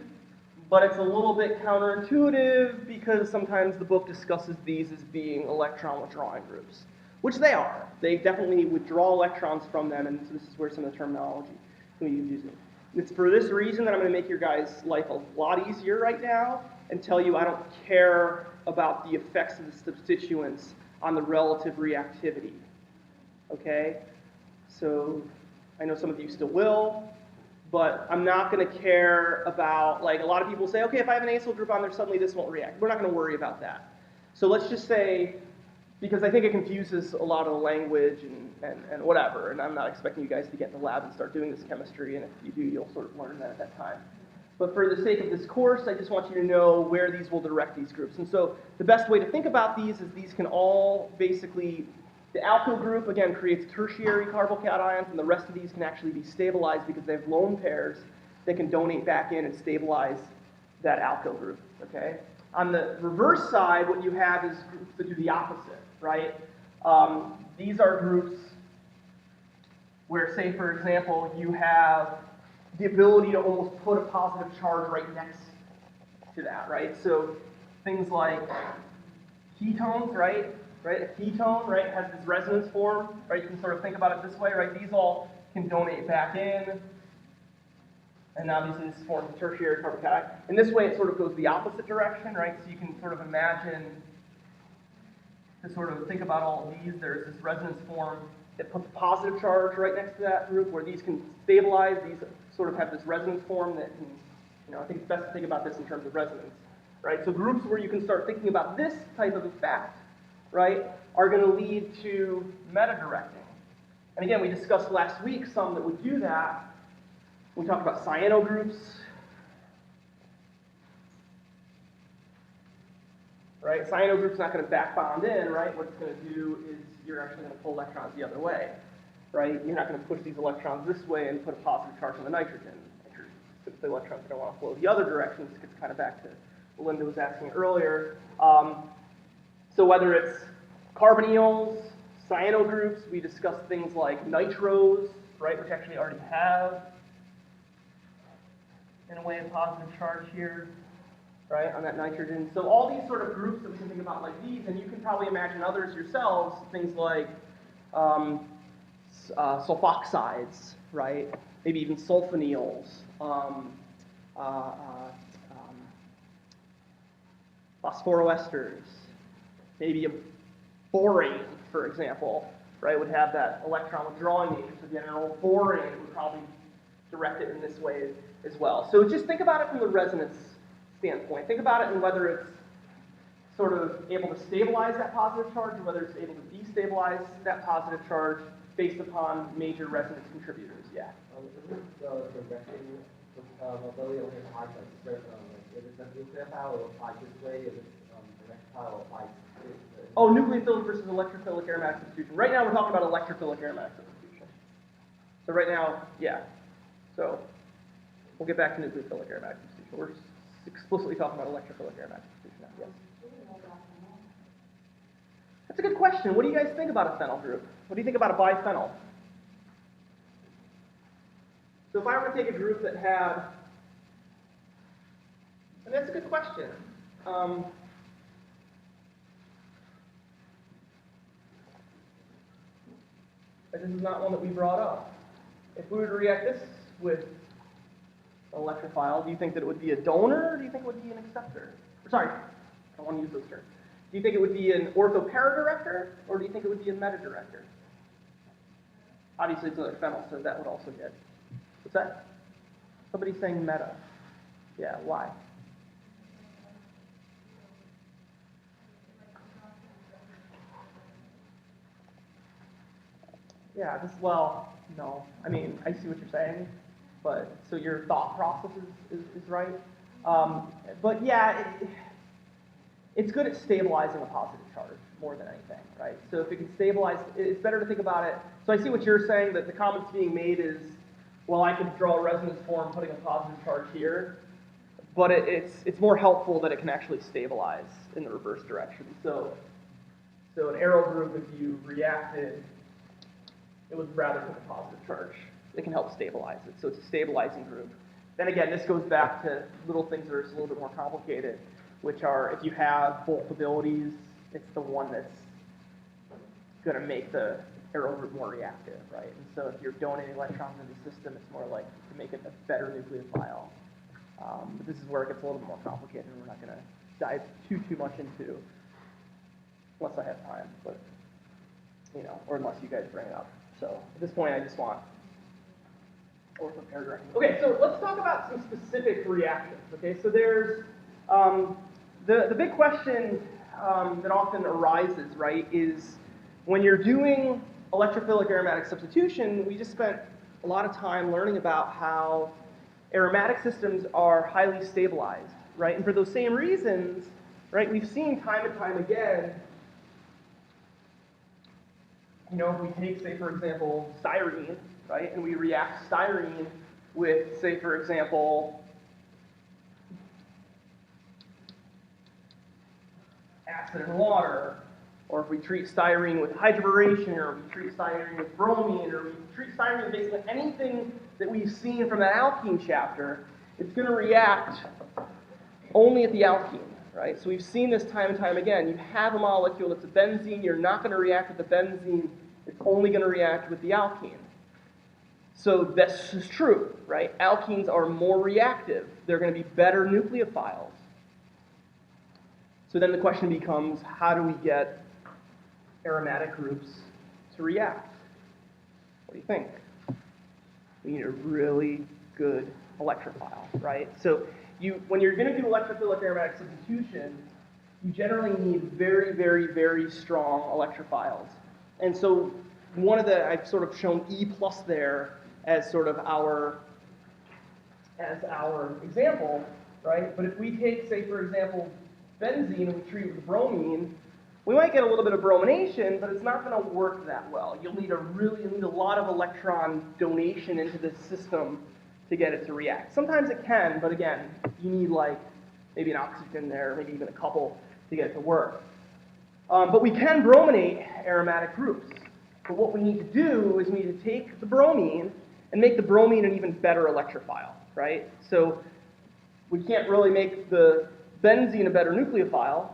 but it's a little bit counterintuitive because sometimes the book discusses these as being electron withdrawing groups, which they are. They definitely withdraw electrons from them, and so this is where some of the terminology can be used. It's for this reason that I'm going to make your guys' life a lot easier right now and tell you I don't care about the effects of the substituents on the relative reactivity. Okay? So I know some of you still will, but I'm not going to care about, like, a lot of people say, okay, if I have an acyl group on there, suddenly this won't react. We're not going to worry about that. So let's just say, because I think it confuses a lot of the language and whatever, and I'm not expecting you guys to get in the lab and start doing this chemistry, and if you do, you'll sort of learn that at that time. But for the sake of this course, I just want you to know where these will direct these groups. And so the best way to think about these is these can all basically, the alkyl group, again, creates tertiary carbocations, and the rest of these can actually be stabilized because they have lone pairs that can donate back in and stabilize that alkyl group, okay? On the reverse side, what you have is groups that do the opposite, right? These are groups where, say, for example, you have the ability to almost put a positive charge right next to that, right? So things like ketones, right? A ketone, right, has this resonance form, right? You can sort of think about it this way, right? These all can donate back in, and obviously this forms a tertiary carbocation. In this way, it sort of goes the opposite direction, right? So you can sort of imagine, to sort of think about all of these, there's this resonance form that puts a positive charge right next to that group, where these can stabilize, these sort of have this resonance form that can, I think it's best to think about this in terms of resonance, right? So groups where you can start thinking about this type of effect, right, are going to lead to meta-directing. And again, we discussed last week some that would do that. We talked about cyano groups, right? Cyano group's not going to back bond in, right? What it's going to do is you're actually going to pull electrons the other way, right? You're not going to push these electrons this way and put a positive charge on the nitrogen. Since the electrons are going to want to flow the other direction, this gets kind of back to what Linda was asking earlier. So whether it's carbonyls, cyano groups, we discussed things like nitros, right, which actually already have, in a way, a positive charge here, right, on that nitrogen. So all these sort of groups that we can think about like these, and you can probably imagine others yourselves, things like sulfoxides, right, maybe even sulfonyls, phosphoroesters, maybe a borane, for example, right, would have that electron withdrawing nature. So again, an old borane would probably direct it in this way as well. So just think about it from the resonance standpoint. Think about it in whether it's sort of able to stabilize that positive charge or whether it's able to destabilize that positive charge based upon major resonance contributors. Yeah? Isn't the directing mobility only applies to certain, if it's a nucleophile, it will apply this way, if it's erectile, it will apply this way? Oh, nucleophilic versus electrophilic aromatic substitution. Right now we're talking about electrophilic aromatic substitution. So right now, yeah. So we'll get back to nucleophilic aromatic substitution. We're explicitly talking about electrophilic aromatic substitution now. Yes? That's a good question. What do you guys think about a phenyl group? What do you think about a biphenyl? So if I were to take a group that had, and that's a good question. This is not one that we brought up. If we were to react this with electrophile, do you think that it would be a donor, or do you think it would be an acceptor? Or, sorry, I don't want to use those terms. Do you think it would be an ortho-para-director, or do you think it would be a meta-director? Obviously, it's another phenyl, so that would also get. What's that? Somebody's saying meta. Yeah, why? Yeah, well, no. I mean, I see what you're saying, but so your thought process is right. But yeah, it's good at stabilizing a positive charge more than anything, right? So if it can stabilize, it's better to think about it. So I see what you're saying, that the comment being made is, well, I could draw a resonance form putting a positive charge here, but it's more helpful that it can actually stabilize in the reverse direction. So an arrow group, if you reacted, it would rather put a positive charge. It can help stabilize it. So it's a stabilizing group. Then again, this goes back to little things that are just a little bit more complicated, which are if you have both abilities, it's the one that's going to make the arrow group more reactive, right? And so if you're donating electrons into the system, it's more likely to make it a better nucleophile. But this is where it gets a little bit more complicated, and we're not going to dive too much into, unless I have time, but or unless you guys bring it up. So at this point, I just want ortho-para direction. Okay, so let's talk about some specific reactions. Okay, so there's the big question that often arises, right, is when you're doing electrophilic aromatic substitution, we just spent a lot of time learning about how aromatic systems are highly stabilized, right? And for those same reasons, right, we've seen time and time again, if we take, say, for example, styrene, right, and we react styrene with, say, for example, acid and water, or if we treat styrene with hydroboration, or we treat styrene with bromine, or we treat styrene with basically anything that we've seen from that alkene chapter, it's going to react only at the alkene, right? So we've seen this time and time again. You have a molecule that's a benzene, you're not going to react with the benzene, it's only going to react with the alkene. So this is true, right? Alkenes are more reactive. They're going to be better nucleophiles. So then the question becomes, how do we get aromatic groups to react? What do you think? We need a really good electrophile, right? So when you're going to do electrophilic aromatic substitution, you generally need very, very, very strong electrophiles. And so I've sort of shown E+ there as sort of our example, right? But if we take, say, for example, benzene and we treat it with bromine, we might get a little bit of bromination, but it's not going to work that well. You'll need a lot of electron donation into this system to get it to react. Sometimes it can, but again, you need like maybe an oxygen there, maybe even a couple to get it to work. But we can brominate aromatic groups. But what we need to do is we need to take the bromine and make the bromine an even better electrophile, right? So we can't really make the benzene a better nucleophile,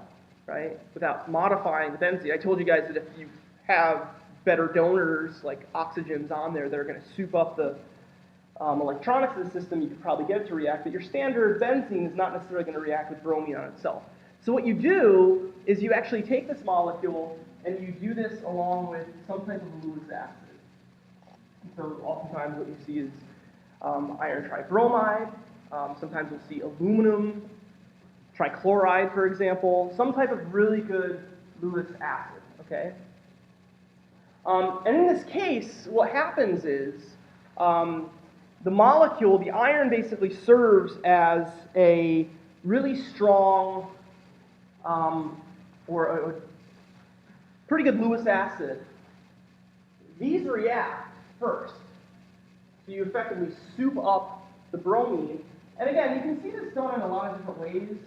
right, without modifying the benzene. I told you guys that if you have better donors, like oxygens on there, that are going to soup up the electronics of the system, you could probably get it to react. But your standard benzene is not necessarily going to react with bromine on itself. So what you do is you actually take this molecule and you do this along with some type of Lewis acid. So oftentimes what you see is iron tribromide. Sometimes you'll see aluminum trichloride, for example, some type of really good Lewis acid, okay? And in this case, what happens is the molecule, the iron basically serves as a really strong or a pretty good Lewis acid. These react first. So you effectively soup up the bromine. And again, you can see this done in a lot of different ways.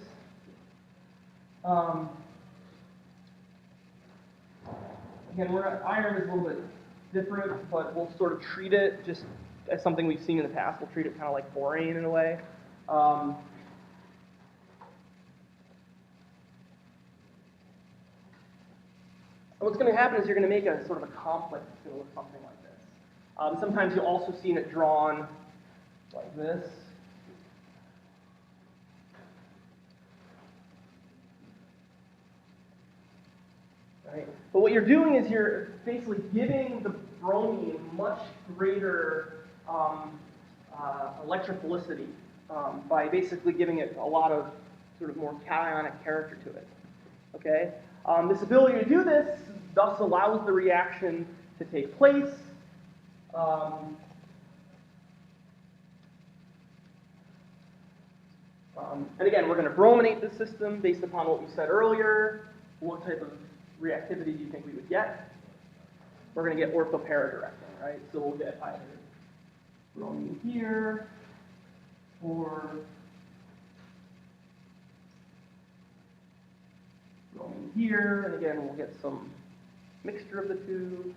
Again, iron is a little bit different, but we'll sort of treat it just as something we've seen in the past. We'll treat it kind of like borane in a way. What's going to happen is you're going to make a sort of a complex that's going to look something like this. Sometimes you'll also see it drawn like this. right? But what you're doing is you're basically giving the bromine much greater electrophilicity by basically giving it a lot of sort of more cationic character to it. Okay? This ability to do this thus allows the reaction to take place. And again, we're going to brominate the system based upon what we said earlier. What type of reactivity do you think we would get? We're going to get orthopara-directing, right? So we'll get either bromine here or bromine here. And again, we'll get some mixture of the two.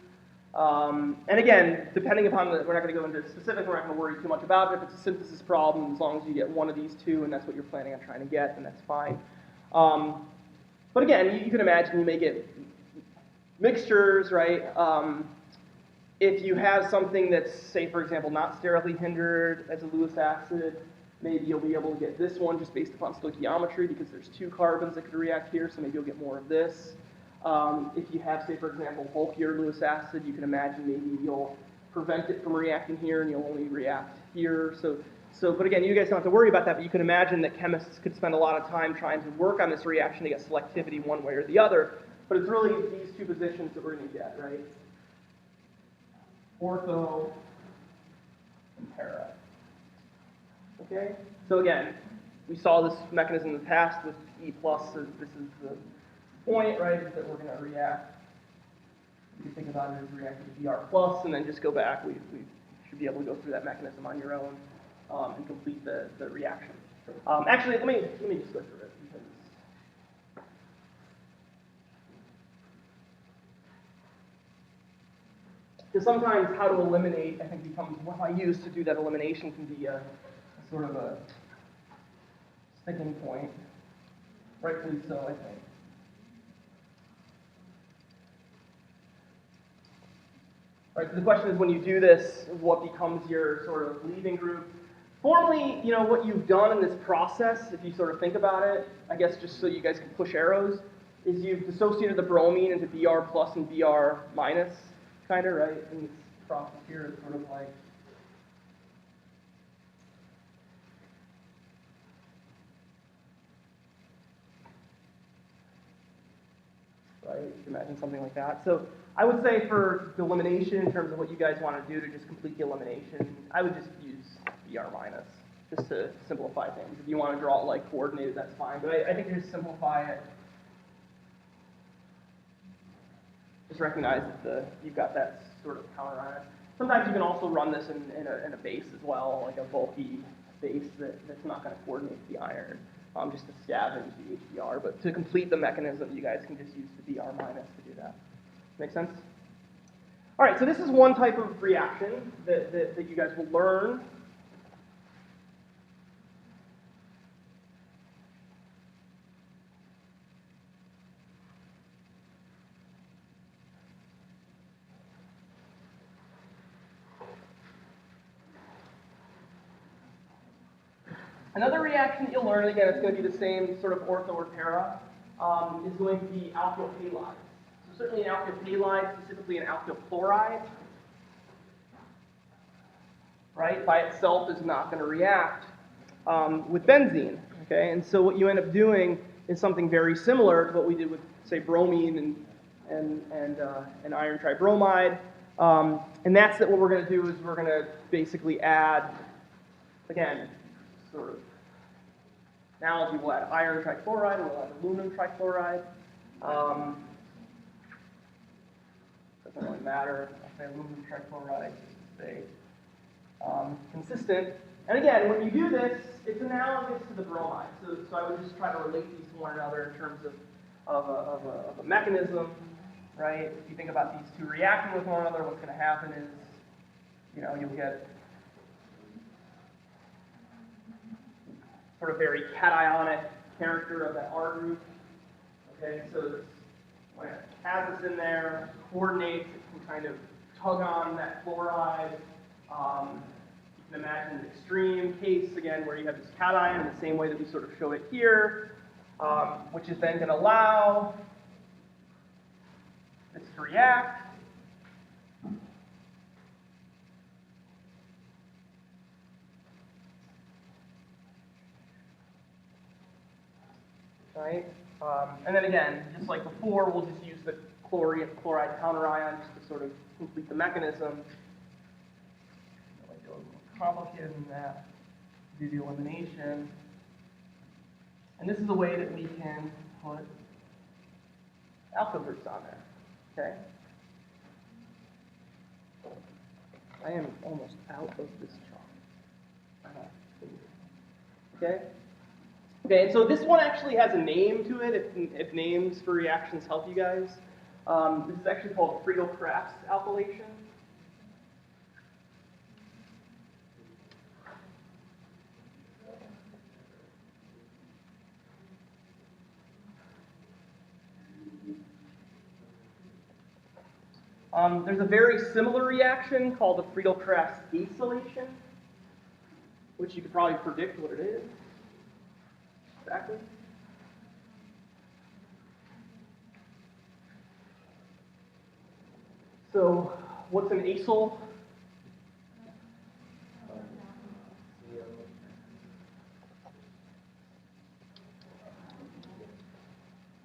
And again, depending upon we're not going to go into specific, we're not going to worry too much about it. If it's a synthesis problem, as long as you get one of these two, and that's what you're planning on trying to get, then that's fine. But again, you can imagine you may get mixtures, right? If you have something that's, say, for example, not sterilely hindered as a Lewis acid, maybe you'll be able to get this one just based upon stoichiometry because there's 2 carbons that could react here, so maybe you'll get more of this. If you have, say, for example, bulkier Lewis acid, you can imagine maybe you'll prevent it from reacting here and you'll only react here. But again, you guys don't have to worry about that, but you can imagine that chemists could spend a lot of time trying to work on this reaction to get selectivity one way or the other. But it's really these 2 positions that we're going to get, right? Ortho and para. Okay? So again, we saw this mechanism in the past with E+, so this is the point, right, is that we're going to react. You can think about it as reacting to Br+, and then just go back. We should be able to go through that mechanism on your own and complete the reaction. Actually, let me just go through it. Because sometimes how to eliminate, I think, becomes what I use to do that elimination can be a sort of a sticking point. Rightfully so, I think. All right, so the question is, when you do this, what becomes your sort of leaving group? Formally, you know, what you've done in this process, if you sort of think about it, I guess just so you guys can push arrows, is you've dissociated the bromine into Br+ and Br-, kind of, right? And this process here is sort of like, right? You can imagine something like that. So I would say for the elimination, in terms of what you guys want to do to just complete the elimination, I would just use Br-, just to simplify things. If you want to draw it like coordinated, that's fine. But I think you just simplify it. Just recognize that you've got that sort of counter on it. Sometimes you can also run this in a base as well, like a bulky base that's not going to coordinate the iron, just to scavenge the HBr. But to complete the mechanism, you guys can just use the Br- to do that. Make sense? All right, so this is one type of reaction that you guys will learn. Another reaction that you'll learn, and again, it's going to be the same sort of ortho or para, is going to be alkyl halide. So certainly an alkyl halide, specifically an alkyl chloride, right, by itself is not going to react with benzene. Okay, and so what you end up doing is something very similar to what we did with, say, bromine and iron tribromide. And that's what we're going to do is we're going to basically add, again, sort of analogy, we'll add iron trichloride, we'll add aluminum trichloride. Doesn't really matter. I'll say aluminum trichloride just to stay consistent. And again, when you do this, it's analogous to the bromide. So I would just try to relate these to one another in terms of a mechanism, right? If you think about these two reacting with one another, what's going to happen is, you know, you'll get sort of very cationic character of that R group. Okay, so when it has this in there, coordinates, it can kind of tug on that chloride. You can imagine an extreme case, again, where you have this cation in the same way that we sort of show it here, which is then going to allow this to react. Right? And then again, just like before, we'll just use the chloride counterion just to sort of complete the mechanism. Really go a little complicated than that. Do the elimination. And this is the way that we can put alpha groups on there. Okay? I am almost out of this chart. Okay? Okay, and so this one actually has a name to it, if names for reactions help you guys. This is actually called Friedel-Crafts alkylation. There's a very similar reaction called the Friedel-Crafts acylation, which you could probably predict what it is. Exactly. So, what's an acyl?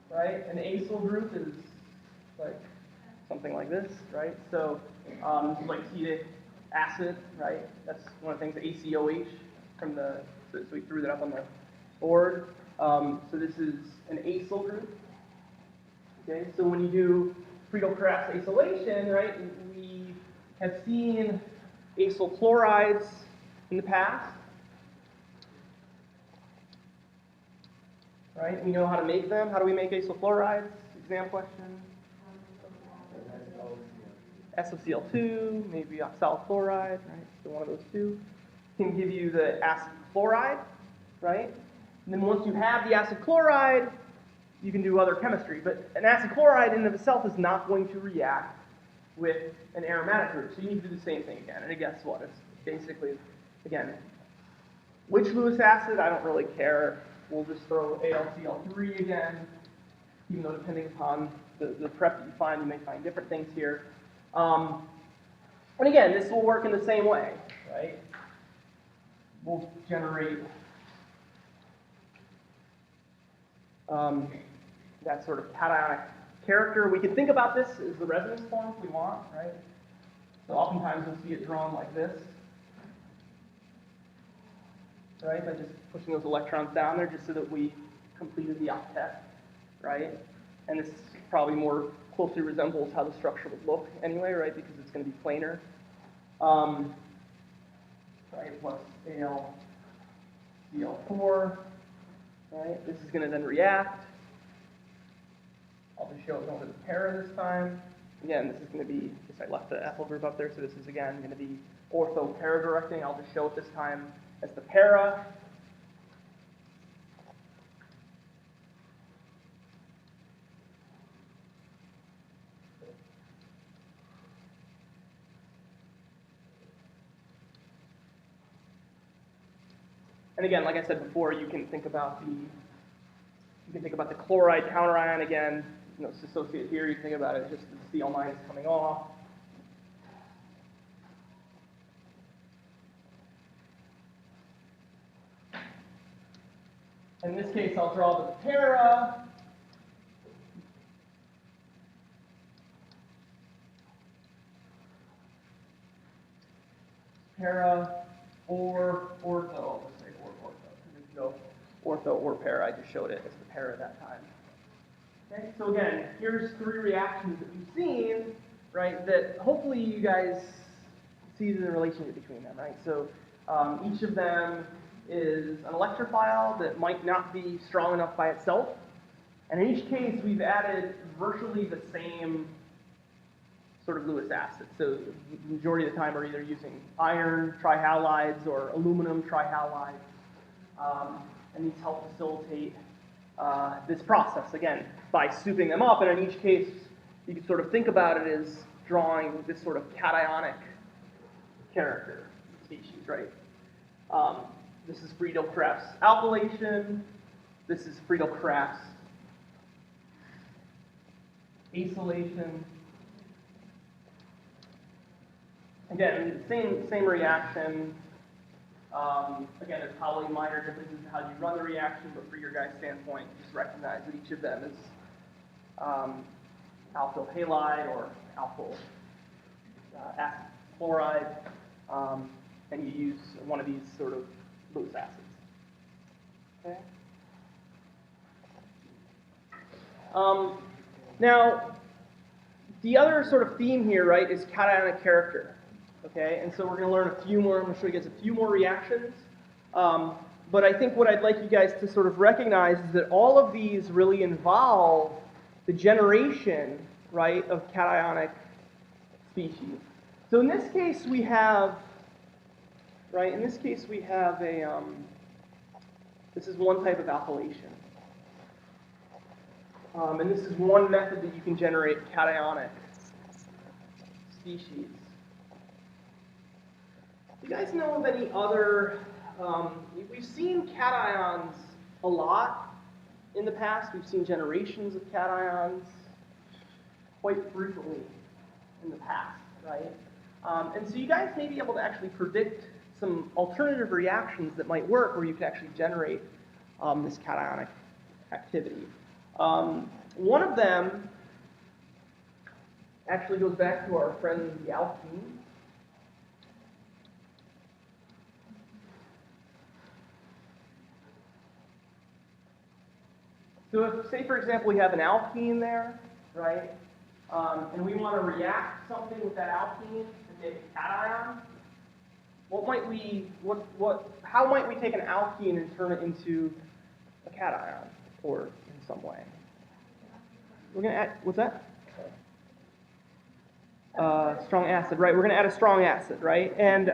Right? An acyl group is like something like this, right? So, this is like acetic acid, right? That's one of the things, ACOH from the, so we threw that up on the board. So this is an acyl group. Okay, so when you do Friedel-Crafts acylation, right, we have seen acyl chlorides in the past. Right, we know how to make them. How do we make acyl chlorides? Exam question. SOCl2, maybe oxalic chloride, right? So one of those two can give you the acid chloride, right? And then once you have the acid chloride, you can do other chemistry. But an acid chloride in and of itself is not going to react with an aromatic group. So you need to do the same thing again. And guess what? It's basically, again, which Lewis acid, I don't really care. We'll just throw AlCl3 again, even though depending upon the prep that you find, you may find different things here. And again, this will work in the same way, right? We'll generate that sort of cationic character. We can think about this as the resonance form if we want, right? So oftentimes you'll see it drawn like this, right? By just pushing those electrons down there just so that we completed the octet, right? And this probably more closely resembles how the structure would look anyway, right? Because it's going to be planar. Right, plus AlCl4, right? This is going to then react. I'll just show it going to the para this time. Again, this is going to be, I left the ethyl group up there, so this is again going to be ortho para directing. I'll just show it this time as the para. And again, like I said before, you can think about the chloride counterion again. You know, it's associated here. You can think about it just as the Cl- is coming off. In this case, I'll draw the para. Para or ortho. I'll just say ortho. There's no ortho or para. I just showed it as the para that time. Okay, so again, here's 3 reactions that we've seen, right, that hopefully you guys see the relationship between them, right? So each of them is an electrophile that might not be strong enough by itself. And in each case, we've added virtually the same sort of Lewis acid. So the majority of the time we're either using iron trihalides or aluminum trihalides. And these help facilitate this process, again, by souping them up. And in each case, you can sort of think about it as drawing this sort of cationic character species, right? This is Friedel-Crafts alkylation. This is Friedel-Crafts acylation. again, same reaction. Again, there's probably minor differences in how you run the reaction, but for your guys' standpoint, just recognize that each of them is alkyl halide or alkyl acid chloride, and you use one of these sort of loose acids. Okay. Now, the other sort of theme here, right, is cationic character. Okay, and so we're going to learn a few more. I'm going to show you guys a few more reactions. But I think what I'd like you guys to sort of recognize is that all of these really involve the generation, right, of cationic species. So in this case, we have, right, this is one type of alkylation. And this is one method that you can generate cationic species. Do you guys know of any other, we've seen cations a lot in the past. We've seen generations of cations quite frequently in the past, right? And so you guys may be able to actually predict some alternative reactions that might work where you can actually generate this cationic activity. One of them actually goes back to our friend the alkene. So if, say for example, we have an alkene there, right, and we want to react something with that alkene to make a cation, how might we take an alkene and turn it into a cation, or in some way? We're going to add, what's that? Strong acid, right? We're going to add a strong acid, right? And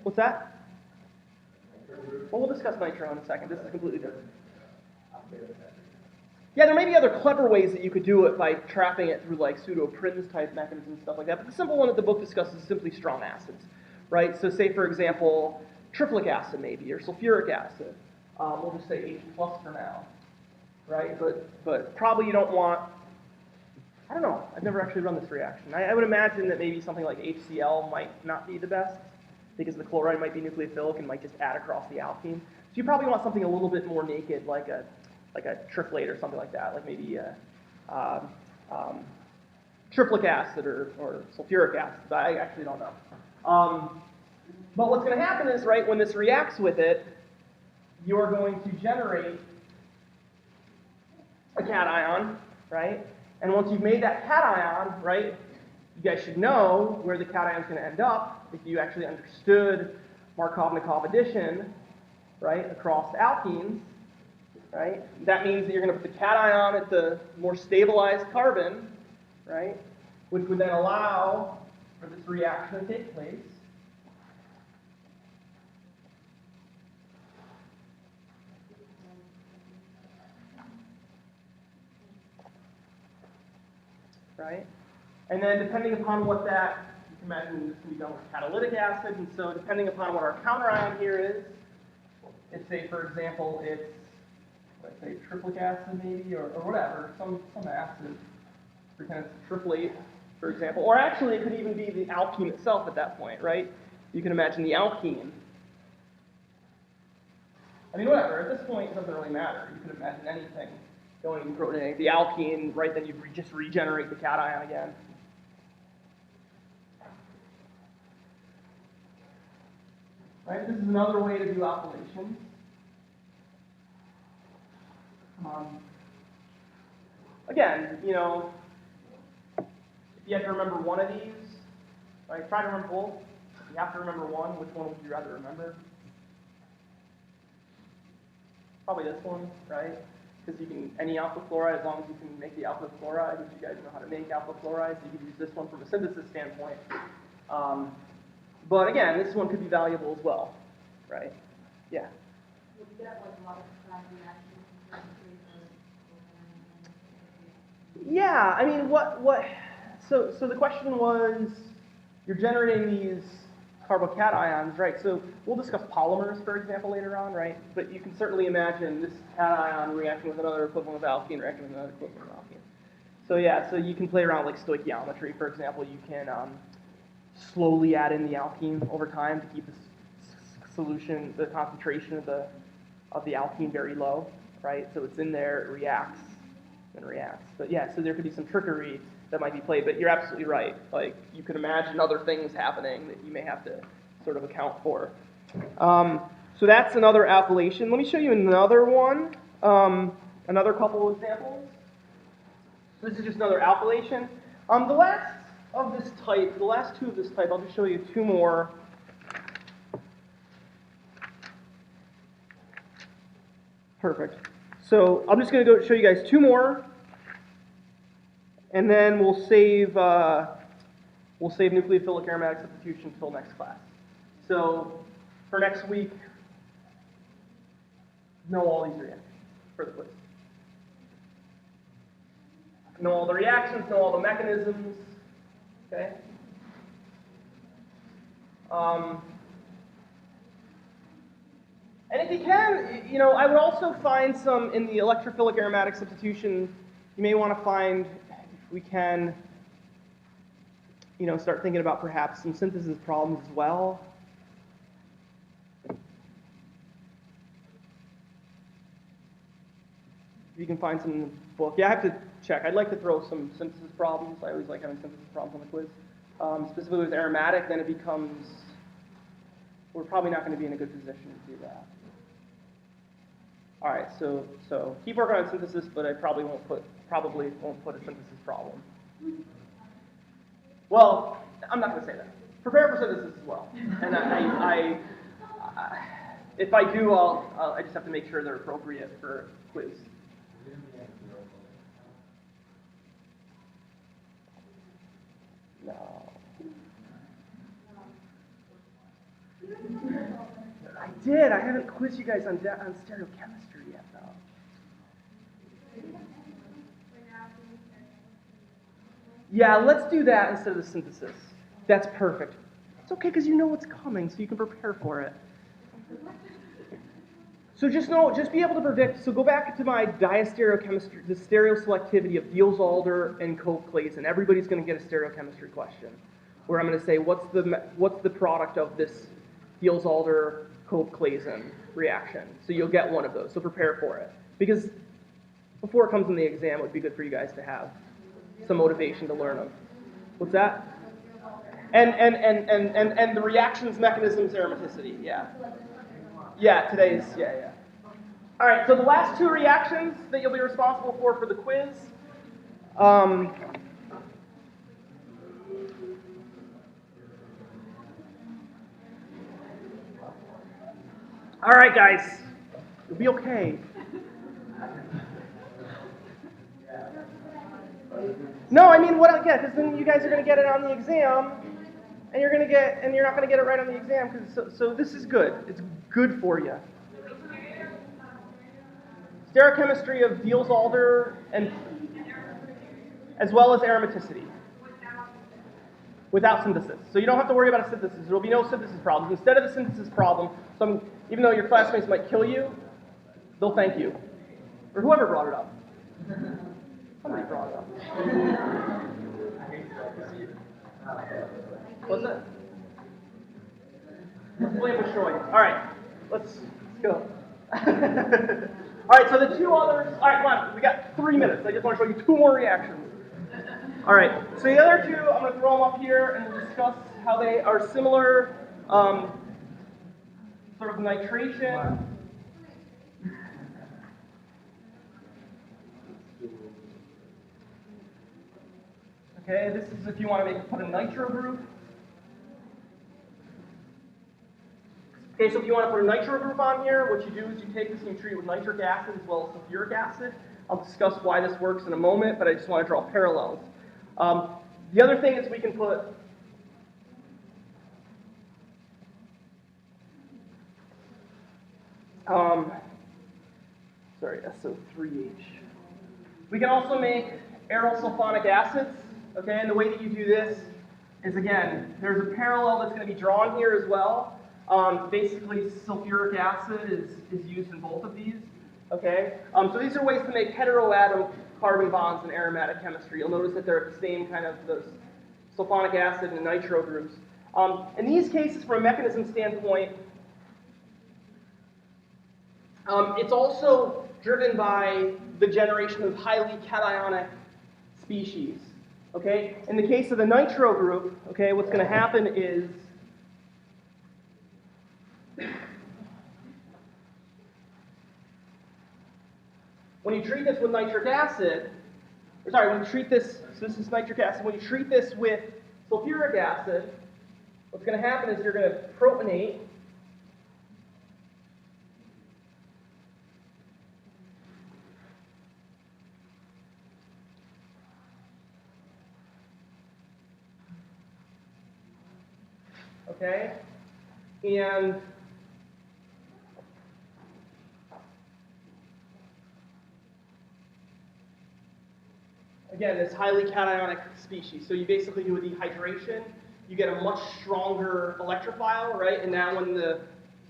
what's that? Well, we'll discuss nitro in a second. This is completely different. Yeah, there may be other clever ways that you could do it by trapping it through like pseudo-Prinz type mechanisms and stuff like that. But the simple one that the book discusses is simply strong acids, right? So say, for example, triplic acid maybe, or sulfuric acid. We'll just say H+ for now, right? But probably you don't want, I don't know, I've never actually run this reaction. I would imagine that maybe something like HCl might not be the best because the chloride might be nucleophilic and might just add across the alkene. So you probably want something a little bit more naked, like a triplet or something like that, like maybe triplic acid or sulfuric acid. But I actually don't know. But what's going to happen is, right, when this reacts with it, you're going to generate a cation, right? And once you've made that cation, right, you guys should know where the cation is going to end up if you actually understood Markovnikov addition, right, across alkenes, right? That means that you're going to put the cation at the more stabilized carbon, right, which would then allow for this reaction to take place. Right? And then depending upon what that, you can imagine this can be done with catalytic acid, and so depending upon what our counter ion here is, let's say, for example, it's, let's say, triplic acid maybe, or whatever, some acid, pretend it's triplet, for example, or actually it could even be the alkene itself at that point, right? You can imagine the alkene. I mean, whatever, at this point it doesn't really matter. You can imagine anything going and protonating the alkene, right, then you just regenerate the cation again. Right, this is another way to do alkylation. Again, you know, if you have to remember one of these, right, try to remember both. If you have to remember one, which one would you rather remember? Probably this one, right? Because you can, any alpha chloride, as long as you can make the alpha chloride, which you guys know how to make alpha chloride, so you can use this one from a synthesis standpoint. But again, this one could be valuable as well, right? Yeah. Would you get like a lot of reactions? Yeah, I mean, so the question was, you're generating these carbocations, right? So we'll discuss polymers, for example, later on, right? But you can certainly imagine this cation reacting with another equivalent of alkene, reacting with another equivalent of alkene. So yeah, so you can play around like stoichiometry, for example. You can slowly add in the alkene over time to keep the solution, the concentration of the alkene very low, right? So it's in there, it reacts, and reacts. But yeah, so there could be some trickery that might be played, but you're absolutely right. Like, you could imagine other things happening that you may have to sort of account for. So that's another alkylation. Let me show you another one, another couple of examples. This is just another alkylation. The last of this type, the last two of this type, I'll just show you two more. Perfect. So I'm just going to go show you guys two more, and then we'll save nucleophilic aromatic substitution until next class. So for next week, know all these reactions for the quiz. Know all the reactions, know all the mechanisms, okay? And if you can, I would also find some in the electrophilic aromatic substitution. You may want to find, if we can, start thinking about perhaps some synthesis problems as well. You can find some in the book. Yeah, I have to check. I'd like to throw some synthesis problems. I always like having synthesis problems on the quiz. Specifically with aromatic, then it becomes, we're probably not going to be in a good position to do that. All right, so keep working on synthesis, but I probably won't put a synthesis problem. Well, I'm not going to say that. Prepare for synthesis as well. And if I do, I just have to make sure they're appropriate for quiz. No. I did. I haven't quizzed you guys on stereochemistry yet, though. Yeah, let's do that instead of the synthesis. That's perfect. It's okay because you know what's coming, so you can prepare for it. So just be able to predict. So go back to my diastereochemistry, the stereoselectivity of Diels-Alder and Cope-Claisen, and everybody's going to get a stereochemistry question, where I'm going to say, what's the product of this Diels-Alder Cope-Claisen reaction? So you'll get one of those. So prepare for it, because before it comes in the exam, it would be good for you guys to have some motivation to learn them. What's that? And the reactions, mechanisms, aromaticity. Yeah. Yeah, today's, yeah. All right, so the last two reactions that you'll be responsible for the quiz. All right, guys, you'll be okay. No, I mean, because then you guys are going to get it on the exam, and you're not going to get it right on the exam, so this is good. It's good for you. Stereochemistry of Diels-Alder and as well as aromaticity. Without synthesis. So you don't have to worry about a synthesis. There will be no synthesis problems. Instead of the synthesis problem, even though your classmates might kill you, they'll thank you. Or whoever brought it up. Somebody brought it up. What's that? Let's blame Troy. All right, let's go. All right, so the two others. All right, come on. We got 3 minutes. I just want to show you two more reactions. All right, so the other two, I'm going to throw them up here and we'll discuss how they are similar, sort of nitration. Okay, this is if you want to put a nitro group. Okay, so if you want to put a nitro group on here, what you do is you take this and you treat it with nitric acid as well as sulfuric acid. I'll discuss why this works in a moment, but I just want to draw parallels. The other thing is we can put SO3H. We can also make aryl sulfonic acids, okay, and the way that you do this is, again, there's a parallel that's going to be drawn here as well. Basically, sulfuric acid is used in both of these, okay? So these are ways to make heteroatom carbon bonds in aromatic chemistry. You'll notice that they're at the same kind of those sulfonic acid and nitro groups. In these cases, from a mechanism standpoint, it's also driven by the generation of highly cationic species. Okay? In the case of the nitro group, okay, what's going to happen is when you treat this with nitric acid, or sorry, when you treat this, so this is nitric acid, when you treat this with sulfuric acid, what's going to happen is you're going to protonate okay? And again, this highly cationic species. So you basically do a dehydration, you get a much stronger electrophile, right? And now when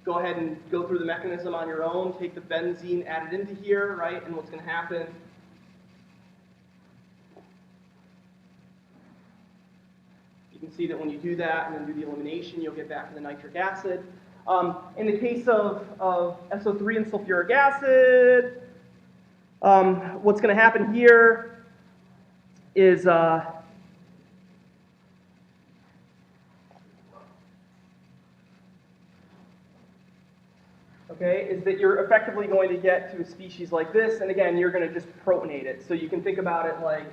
go ahead and go through the mechanism on your own, take the benzene, add it into here, right? And what's going to happen, you can see that when you do that and then do the elimination, you'll get back to the nitric acid. In the case of SO3 and sulfuric acid, what's going to happen here is is that you're effectively going to get to a species like this, and again, you're going to just protonate it. So you can think about it like,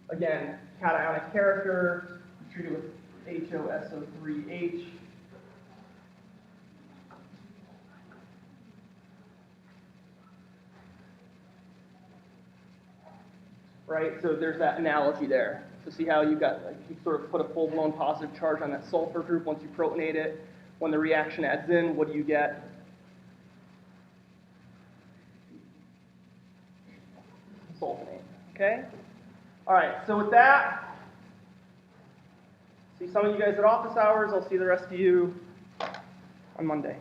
again, cationic character, you treat it with HOSO3H. Right, so there's that analogy there. So see how you got, like, you sort of put a full-blown positive charge on that sulfur group once you protonate it. When the reaction adds in, what do you get? Sulfonate, okay? All right, so with that, see some of you guys at office hours. I'll see the rest of you on Monday.